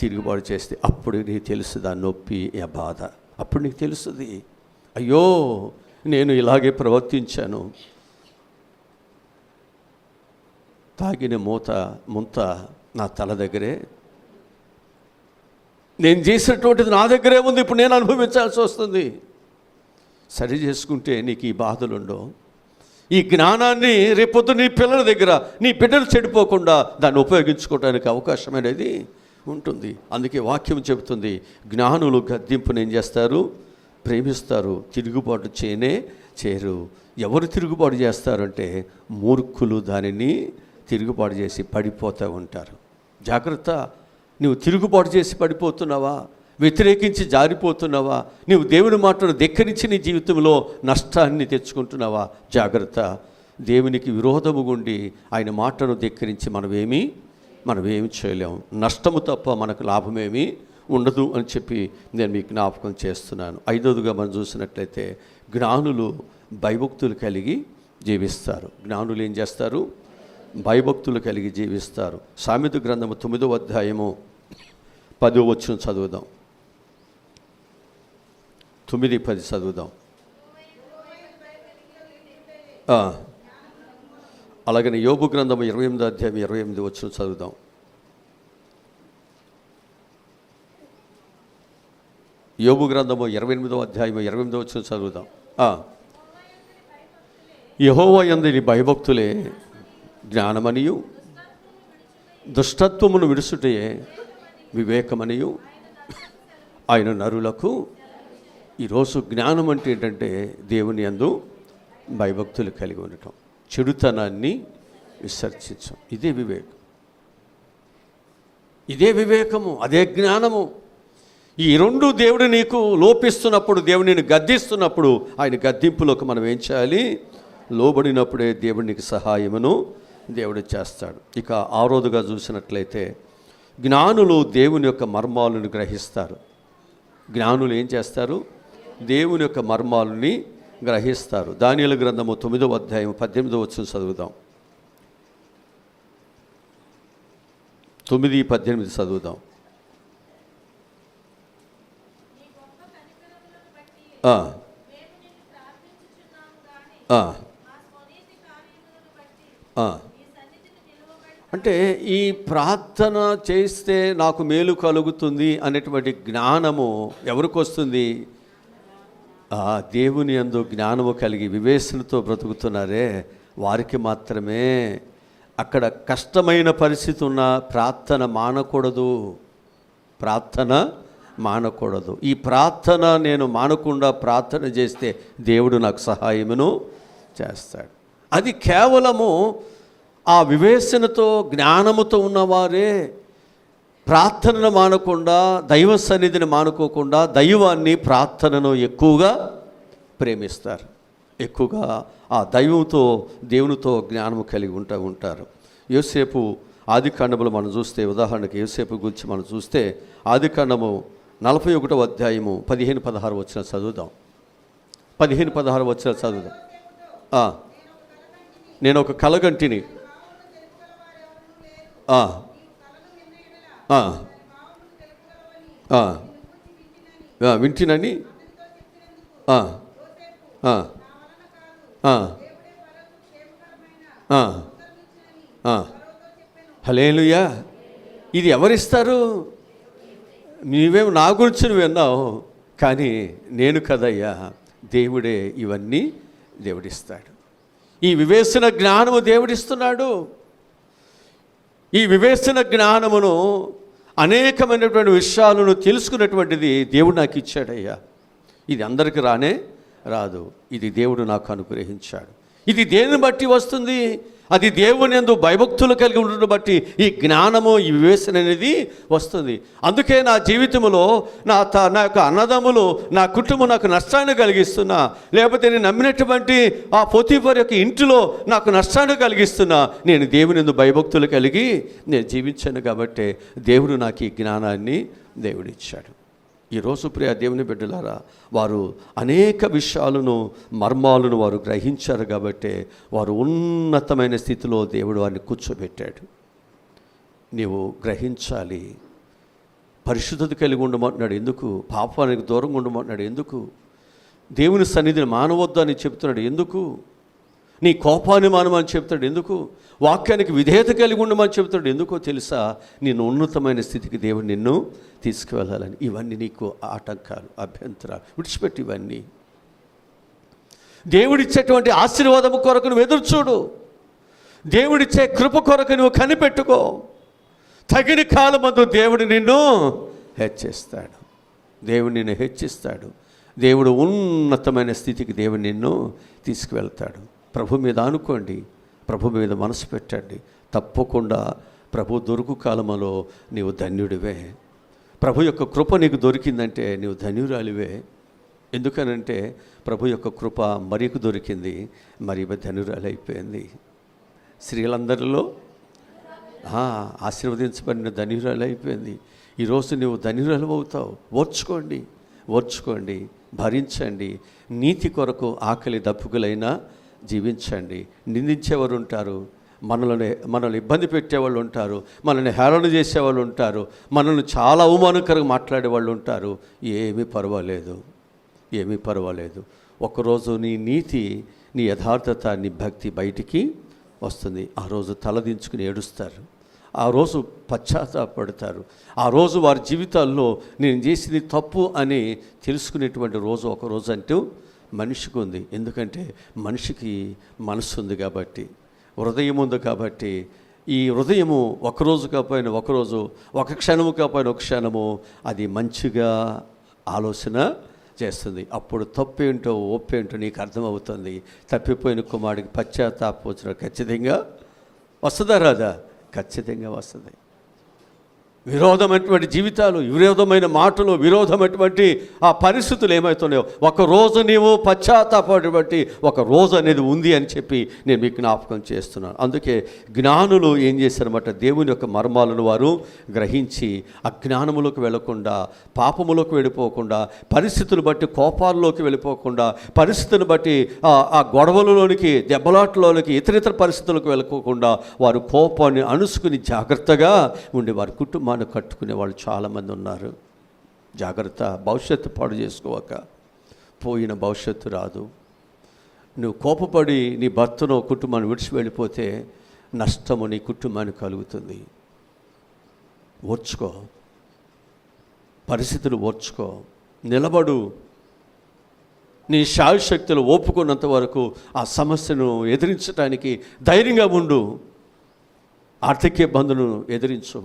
తిరుగుబాటు చేస్తే అప్పుడు నీకు తెలుస్తుంది ఆ నొప్పి, ఆ బాధ. అప్పుడు నీకు తెలుస్తుంది, అయ్యో నేను ఇలాగే ప్రవర్తించాను. తాగిన ముంత నా తల దగ్గరే, నేను చేసినటువంటిది నా దగ్గరే ఉంది, ఇప్పుడు నేను అనుభవించాల్సి వస్తుంది. సరి చేసుకుంటే నీకు ఈ బాధలుండవు. ఈ జ్ఞానాన్ని రేపొద్దు నీ పిల్లల దగ్గర, నీ బిడ్డలు చెడిపోకుండా దాన్ని ఉపయోగించుకోవడానికి అవకాశం అనేది ఉంటుంది. అందుకే వాక్యం చెబుతుంది, జ్ఞానులు గద్దింపుని ఏం చేస్తారు? ప్రేమిస్తారు, తిరుగుబాటు చేయరు. ఎవరు తిరుగుబాటు చేస్తారంటే మూర్ఖులు దానిని తిరుగుబాటు చేసి పడిపోతూ ఉంటారు. జాగ్రత్త. నువ్వు తిరుగుబాటు చేసి పడిపోతున్నావా? వ్యతిరేకించి జారిపోతున్నావా? నువ్వు దేవుని మాటను ధిక్కరించి నీ జీవితంలో నష్టాన్ని తెచ్చుకుంటున్నావా? జాగ్రత్త. దేవునికి విరోధము గుండి ఆయన మాటను ధిక్కరించి మనమేమీ మనం ఏమి చేయలేము. నష్టము తప్ప మనకు లాభమేమీ ఉండదు అని చెప్పి నేను మీకు జ్ఞాపకం చేస్తున్నాను. ఐదవదిగా మనం చూసినట్లయితే జ్ఞానులు భయభక్తులు కలిగి జీవిస్తారు. జ్ఞానులు ఏం చేస్తారు? భయభక్తులు కలిగి జీవిస్తారు. సామెత గ్రంథము 9వ అధ్యాయము 10వ వచనం చదువుదాం. 9:10 చదువుదాం. అలాగని యోబు గ్రంథము 28వ అధ్యాయం 28 వచనం చదువుదాం. యోబు గ్రంథము 28వ అధ్యాయం 28వ వచనం చదువుదాం. యెహోవా యందు భయభక్తులే జ్ఞానమనియు, దుష్టత్వమును విడుచుటయే వివేకమనియు ఆయన నరులకు. ఈరోజు జ్ఞానం అంటే ఏంటంటే దేవుని యందు భయభక్తులు కలిగి ఉండటం, చెడుతనాన్ని విసర్జించం. ఇదే వివేకం, ఇదే వివేకము, అదే జ్ఞానము. ఈ రెండు దేవుడు నీకు లోపిస్తున్నప్పుడు, దేవుడు నేను గద్దిస్తున్నప్పుడు, ఆయన గద్దింపులోకి మనం ఏం చేయాలి? లోబడినప్పుడే దేవుడు నీకు సహాయమును దేవుడు చేస్తాడు. ఇక ఆరోదుగా చూసినట్లయితే జ్ఞానులు దేవుని యొక్క మర్మాలను గ్రహిస్తారు. జ్ఞానులు ఏం చేస్తారు? దేవుని యొక్క మర్మాలని గ్రహిస్తారు. దానియేలు గ్రంథము 9వ అధ్యాయం 18వ వచనం చదువుదాం. 9:18 చదువుదాం. అంటే ఈ ప్రార్థన చేస్తే నాకు మేలు కలుగుతుంది అనేటువంటి జ్ఞానము ఎవరికి వస్తుంది? దేవుని యందు జ్ఞానము కలిగి వివేచనతో బ్రతుకుతున్నారే వారికి మాత్రమే. అక్కడ కష్టమైన పరిస్థితి ఉన్న ప్రార్థన మానకూడదు, ప్రార్థన మానకూడదు. ఈ ప్రార్థన నేను మానకుండా ప్రార్థన చేస్తే దేవుడు నాకు సహాయమును చేస్తాడు. అది కేవలము ఆ వివేచనతో జ్ఞానముతో ఉన్నవారే ప్రార్థనను మానకుండా, దైవ సన్నిధిని మానుకోకుండా దైవాన్ని, ప్రార్థనను ఎక్కువగా ప్రేమిస్తారు. ఎక్కువగా ఆ దైవంతో, దేవునితో జ్ఞానము కలిగి ఉంటారు. యోసేపు ఆదికాండములు మనం చూస్తే, ఉదాహరణకి యోసేపు గురించి మనం చూస్తే ఆదికాండము 41వ అధ్యాయము 15-16 వచ్చిన చదువుదాం. 15-16 వచ్చిన చదువుదాం. నేను ఒక కలగంటిని, వింటినని హల్లెలూయా. ఇది ఎవరిస్తారు? నీవేమో నా గురించి నువ్వు విన్నావు, కానీ నేను కదయ్యా, దేవుడే ఇవన్నీ దేవుడిస్తాడు. ఈ వివేచన జ్ఞానము దేవుడిస్తున్నాడు. ఈ వివేచన జ్ఞానమును, అనేకమైనటువంటి విషయాలను తెలుసుకున్నటువంటిది దేవుడు నాకు ఇచ్చాడయ్యా. ఇది అందరికి రాదు, ఇది దేవుడు నాకు అనుగ్రహించాడు. ఇది దేనిని బట్టి వస్తుంది? అది దేవుని యందు భయభక్తులు కలిగి ఉండడం బట్టి ఈ జ్ఞానము, ఈ వివేచన అనేది వస్తుంది. అందుకే నా జీవితంలో నా యొక్క అన్నదమ్ములు, నా కుటుంబం నాకు నష్టాన్ని కలిగిస్తున్నా, లేకపోతే నేను నమ్మినటువంటి ఆ పోతీఫర్ యొక్క ఇంటిలో నాకు నష్టాన్ని కలిగిస్తున్నా, నేను దేవుని యందు భయభక్తులు కలిగి నేను జీవించాను కాబట్టి దేవుడు నాకు ఈ జ్ఞానాన్ని దేవుడిచ్చాడు. ఈరోజు ప్రియ దేవుని బిడ్డలారా, వారు అనేక విషయాలను, మర్మాలను వారు గ్రహించారు కాబట్టి వారు ఉన్నతమైన స్థితిలో దేవుడు వారిని కూర్చోబెట్టాడు. నీవు గ్రహించాలి. పరిశుద్ధత కలిగి ఉండమంటున్నాడు ఎందుకు? పాపానికి దూరంగా ఉండమంటున్నాడు ఎందుకు? దేవుని సన్నిధిని మానవద్దు అని చెప్తున్నాడు ఎందుకు? నీ కోపాన్ని మానమని చెప్తాడు ఎందుకు? వాక్యానికి విధేయత కలిగి ఉండమని చెప్తాడు ఎందుకో తెలుసా? నిన్ను ఉన్నతమైన స్థితికి దేవుడు నిన్ను తీసుకువెళ్ళాలని. ఇవన్నీ నీకు ఆటంకాలు, అభ్యంతరాలు, విడిచిపెట్టి ఇవన్నీ. దేవుడిచ్చేటువంటి ఆశీర్వాదము కొరకు నువ్వు ఎదురుచూడు. దేవుడిచ్చే కృప కొరకు నువ్వు కనిపెట్టుకో. తగిన కాలమందు దేవుడు నిన్ను హెచ్చిస్తాడు. దేవుడు నిన్ను హెచ్చిస్తాడు. దేవుడు ఉన్నతమైన స్థితికి దేవుడు నిన్ను తీసుకువెళ్తాడు. ప్రభు మీద ఆనుకోండి, ప్రభు మీద మనసు పెట్టండి. తప్పకుండా ప్రభు దొరుకు కాలములో నీవు ధన్యుడివే. ప్రభు యొక్క కృప నీకు దొరికిందంటే నీవు ధన్యురాలివే. ఎందుకనంటే ప్రభు యొక్క కృప మరీకు దొరికింది, మరి ధన్యురాలు అయిపోయింది. స్త్రీలందరిలో ఆశీర్వదించబడిన ధన్యురాలు అయిపోయింది. ఈరోజు నువ్వు ధన్యురాలు అవుతావు. ఓర్చుకోండి, భరించండి. నీతి కొరకు ఆకలి దప్పుకులైనా జీవించండి. నిందించేవారు ఉంటారు, మనల్ని ఇబ్బంది పెట్టేవాళ్ళు ఉంటారు, మనల్ని హేళన చేసేవాళ్ళు ఉంటారు, మనల్ని చాలా అవమానకరంగా మాట్లాడేవాళ్ళు ఉంటారు. ఏమీ పర్వాలేదు. ఒకరోజు నీ నీతి, నీ యథార్థత, నీ భక్తి బయటికి వస్తుంది. ఆ రోజు తలదించుకుని ఏడుస్తారు, ఆ రోజు పశ్చాత్తాపడతారు, ఆ రోజు వారి జీవితాల్లో నేను చేసింది తప్పు అని తెలుసుకునేటువంటి రోజు ఒకరోజు అంటూ మనిషికి ఉంది. ఎందుకంటే మనిషికి మనసు ఉంది కాబట్టి, హృదయం ఉంది కాబట్టి. ఈ హృదయము ఒకరోజు కాకపోయినా ఒకరోజు, ఒక క్షణము కాకపోయినా ఒక క్షణము అది మంచిగా ఆలోచన చేస్తుంది. అప్పుడు తప్పేంటో ఒప్పేంటో నీకు అర్థమవుతుంది. తప్పిపోయిన కుమారుడికి పశ్చాత్తాపం ఖచ్చితంగా వస్తుందా రాదా? ఖచ్చితంగా వస్తుంది. విరోధమైనటువంటి జీవితాలు, విరోధమైన మాటలు, విరోధమైనటువంటి ఆ పరిస్థితులు ఏమవుతున్నాయో ఒకరోజు నీవు పశ్చాత్తాపడబట్టి ఒక రోజు అనేది ఉంది అని చెప్పి నేను మీకు జ్ఞాపకం చేస్తున్నాను. అందుకే జ్ఞానులు ఏం చేశారన్నమాట, దేవుని యొక్క మర్మాలను వారు గ్రహించి అజ్ఞానములోకి వెళ్ళకుండా, పాపములోకి వెళ్ళిపోకుండా, పరిస్థితులు బట్టి కోపాల్లోకి వెళ్ళిపోకుండా, పరిస్థితిని బట్టి ఆ గొడవలలోనికి, దెబ్బలాట్లలోనికి, ఇతరితర పరిస్థితులకు వెళ్ళకోకుండా వారు కోపాన్ని అణుసుకుని జాగ్రత్తగా ఉండి వారి కుటుంబాన్ని కట్టుకునే వాళ్ళు చాలామంది ఉన్నారు. జాగ్రత్త. భవిష్యత్తు పాడు చేసుకోవక. పోయిన భవిష్యత్తు రాదు. నువ్వు కోపపడి నీ భర్తను కుటుంబాన్ని విడిచి వెళ్ళిపోతే నష్టము నీ కుటుంబానికి కలుగుతుంది. ఓర్చుకో, పరిస్థితులు ఓర్చుకో, నిలబడు. నీ శాయశక్తులు ఓపుకున్నంత వరకు ఆ సమస్యను ఎదిరించడానికి ధైర్యంగా ఉండు. ఆర్థిక ఇబ్బందులను ఎదిరించు,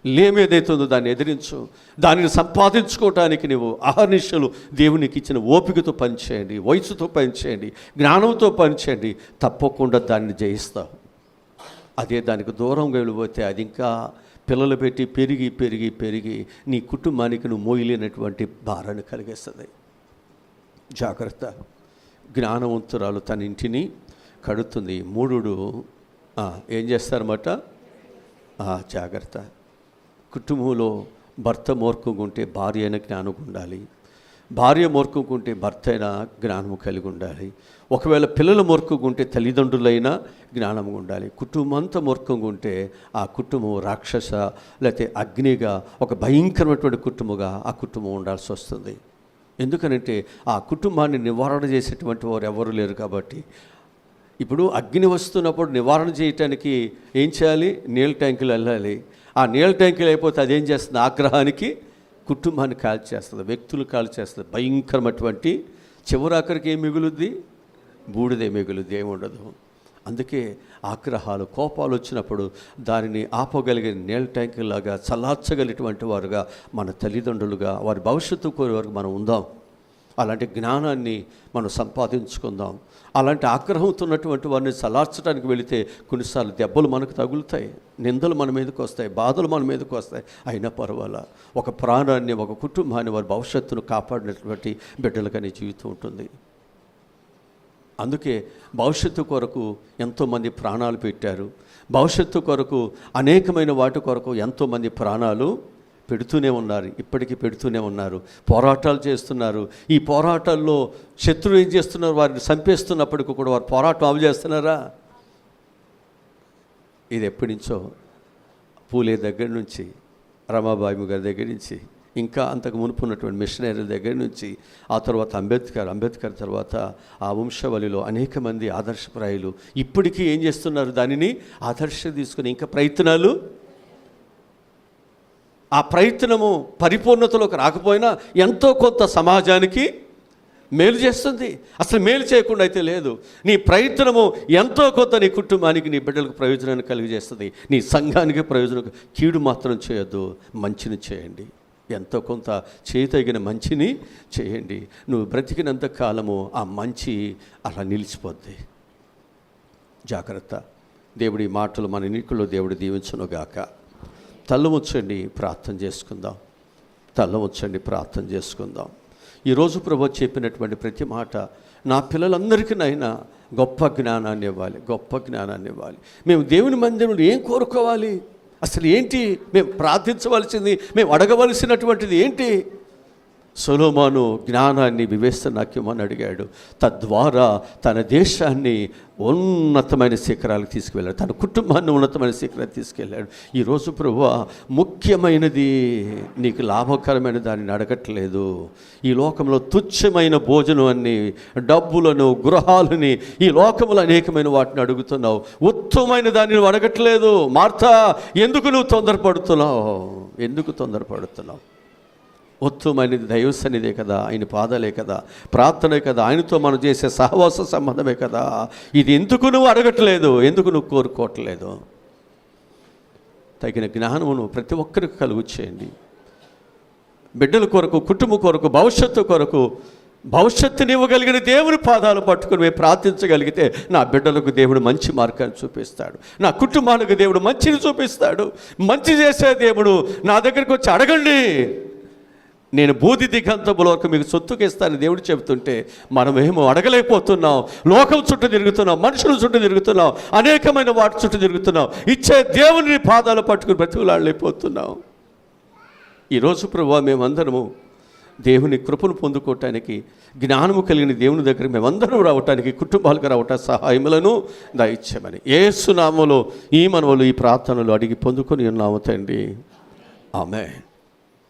లేమేదైతుందో దాన్ని ఎదిరించు. దానిని సంపాదించుకోవటానికి నువ్వు అహర్నిశలు దేవునికి ఇచ్చిన ఓపికతో పనిచేయండి, వయసుతో పనిచేయండి, జ్ఞానంతో పనిచేయండి. తప్పకుండా దాన్ని జయిస్తావు. అదే దానికి దూరంగా వెళ్ళిపోతే అది ఇంకా పిల్లలు పెట్టి పెరిగి పెరిగి పెరిగి నీ కుటుంబానికి నువ్వు మోయలేనటువంటి భారాన్ని కలిగిస్తుంది. జాగ్రత్త. జ్ఞానవంతురాలు తన ఇంటిని కడుతుంది. మూఢుడు ఏం చేస్తారన్నమాట? జాగ్రత్త. కుటుంబంలో భర్త మూర్ఖంగా ఉంటే భార్య అయినా జ్ఞానం ఉండాలి, భార్య మూర్ఖంగా ఉంటే భర్త అయినా జ్ఞానము కలిగి ఉండాలి. ఒకవేళ పిల్లలు మూర్ఖంగా ఉంటే తల్లిదండ్రులైనా జ్ఞానము ఉండాలి. కుటుంబం అంతా మూర్ఖంగా ఉంటే ఆ కుటుంబం రాక్షస లేకపోతే అగ్నిగా, ఒక భయంకరమైనటువంటి కుటుంబంగా ఆ కుటుంబం ఉండాల్సి వస్తుంది. ఎందుకనంటే ఆ కుటుంబాన్ని నివారణ చేసేటువంటి వారు ఎవరు లేరు కాబట్టి. ఇప్పుడు అగ్ని వస్తున్నప్పుడు నివారణ చేయటానికి ఏం చేయాలి? నీళ్ళ ట్యాంకులు వెళ్ళాలి. ఆ నీళ్ళ ట్యాంకులు అయిపోతే అదేం చేస్తుంది? ఆగ్రహానికి కుటుంబాన్ని కాల్చేస్తుంది, వ్యక్తులు కాల్చేస్తుంది. భయంకరమైనటువంటి చివరాఖరికి ఏం మిగులుద్ది? బూడిదే మిగులుద్ది, ఏముండదు. అందుకే ఆగ్రహాలు, కోపాలు వచ్చినప్పుడు దానిని ఆపగలిగే నీళ్ళ ట్యాంకులాగా చల్లార్చగలిగినటువంటి వారుగా, మన తల్లిదండ్రులుగా, వారి భవిష్యత్తు కోరే వరకు మనం ఉందాం. అలాంటి జ్ఞానాన్ని మనం సంపాదించుకుందాం. అలాంటి ఆగ్రహంతో ఉన్నటువంటి వారిని చల్లార్చడానికి వెళితే కొన్నిసార్లు దెబ్బలు మనకు తగులుతాయి, నిందలు మన మీదకి వస్తాయి, బాధలు మన మీదకి వస్తాయి. అయినా పర్వాలా, ఒక ప్రాణాన్ని, ఒక కుటుంబాన్ని, వారి భవిష్యత్తును కాపాడినటువంటి బిడ్డలకనే జీవితం ఉంటుంది. అందుకే భవిష్యత్తు కొరకు ఎంతోమంది ప్రాణాలు పెట్టారు. భవిష్యత్తు కొరకు అనేకమైన వాటి కొరకు ఎంతోమంది ప్రాణాలు పెడుతూనే ఉన్నారు, ఇప్పటికీ పెడుతూనే ఉన్నారు, పోరాటాలు చేస్తున్నారు. ఈ పోరాటాల్లో శత్రువు ఏం చేస్తున్నారు? వారిని చంపేస్తున్నప్పటికీ కూడా వారు పోరాటం ఆపు చేస్తున్నారా? ఇది ఎప్పటి నుంచో పూలే దగ్గర నుంచి, రమాబాయి గారి దగ్గర నుంచి, ఇంకా అంతకు మునుపు ఉన్నటువంటి మిషనరీల దగ్గర నుంచి, ఆ తర్వాత అంబేద్కర్ తర్వాత ఆ వంశవళిలో అనేక మంది ఆదర్శప్రాయులు ఇప్పటికీ ఏం చేస్తున్నారు? దానిని ఆదర్శం తీసుకుని ఇంకా ప్రయత్నాలు, ఆ ప్రయత్నము పరిపూర్ణతలోకి రాకపోయినా ఎంతో కొంత సమాజానికి మేలు చేస్తుంది. అసలు మేలు చేయకుండా అయితే లేదు. నీ ప్రయత్నము ఎంతో కొంత నీ కుటుంబానికి, నీ బిడ్డలకు ప్రయోజనాన్ని కలిగజేస్తుంది. నీ సంఘానికి ప్రయోజనం. కీడు మాత్రం చేయొద్దు, మంచిని చేయండి. ఎంతో కొంత చేయతగిన మంచిని చేయండి. నువ్వు బ్రతికినంత కాలము ఆ మంచి అలా నిలిచిపోద్ది. జాగ్రత్త. దేవుడి మాటలు మన నీకుల్లో దేవుడు దీవించునుగాక. తల్ల ఉంచండి, ప్రార్థన చేసుకుందాం. ఈరోజు ప్రభువు చెప్పినటువంటి ప్రతి మాట నా పిల్లలందరికీనైనా గొప్ప జ్ఞానాన్ని ఇవ్వాలి. మేము దేవుని మందిరంలో ఏం కోరుకోవాలి? అసలు ఏంటి మేము ప్రార్థించవలసింది, మేము అడగవలసినటువంటిది ఏంటి? సొలొమోను జ్ఞానాన్ని వివేచన నాకిమ్మని అడిగాడు. తద్వారా తన దేశాన్ని ఉన్నతమైన శిఖరాలకు తీసుకువెళ్ళాడు, తన కుటుంబాన్ని ఉన్నతమైన శిఖరాలకు తీసుకెళ్ళాడు. ఈరోజు ప్రభువా, ముఖ్యమైనది నీకు లాభకరమైన దానిని అడగట్లేదు. ఈ లోకంలో తుచ్చమైన భోజనాన్ని, డబ్బులను, గృహాలని, ఈ లోకంలో అనేకమైన వాటిని అడుగుతున్నావు. ఉత్తమమైన దానిని అడగట్లేదు. మార్తా, ఎందుకు నువ్వు తొందరపడుతున్నావు? ఎందుకు తొందరపడుతున్నావు? ఉత్తమమైనది దైవ సన్నిధే కదా, ఆయన పాదాలే కదా, ప్రార్థనే కదా, ఆయనతో మనం చేసే సహవాస సంబంధమే కదా. ఇది ఎందుకు నువ్వు అడగట్లేదు? ఎందుకు నువ్వు కోరుకోవట్లేదు? తగిన జ్ఞానమును ప్రతి ఒక్కరికి కలుగు చేయండి. బిడ్డల కొరకు, కుటుంబం కొరకు, భవిష్యత్తు కొరకు, భవిష్యత్తుని ఇవ్వగలిగిన దేవుని పాదాలు పట్టుకుని మేము ప్రార్థించగలిగితే నా బిడ్డలకు దేవుడు మంచి మార్గాన్ని చూపిస్తాడు, నా కుటుంబానికి దేవుడు మంచిని చూపిస్తాడు. మంచి చేసే దేవుడు నా దగ్గరికి వచ్చి అడగండి, నేను బూది దిగంతములోకి మీకు సొత్తుకి ఇస్తానని దేవుడు చెబుతుంటే మనమేమో అడగలేకపోతున్నాం. లోకం చుట్టూ తిరుగుతున్నాం, మనుషుల చుట్టూ తిరుగుతున్నాం, అనేకమైన వాటి చుట్టూ తిరుగుతున్నాం. ఇచ్చే దేవుని పాదాలు పట్టుకుని బ్రతుకులాడలేకపోతున్నాం. ఈరోజు ప్రభువా, మేమందరము దేవుని కృపను పొందుకోవటానికి, జ్ఞానము కలిగిన దేవుని దగ్గర మేమందరం రావటానికి, కుటుంబాలకు రావటానికి సహాయములను దయచేయమని యేసు నామములో ఈ మనవులు ఈ ప్రార్థనలు అడిగి పొందుకొని ఉన్నాము తండ్రి. ఆమేన్.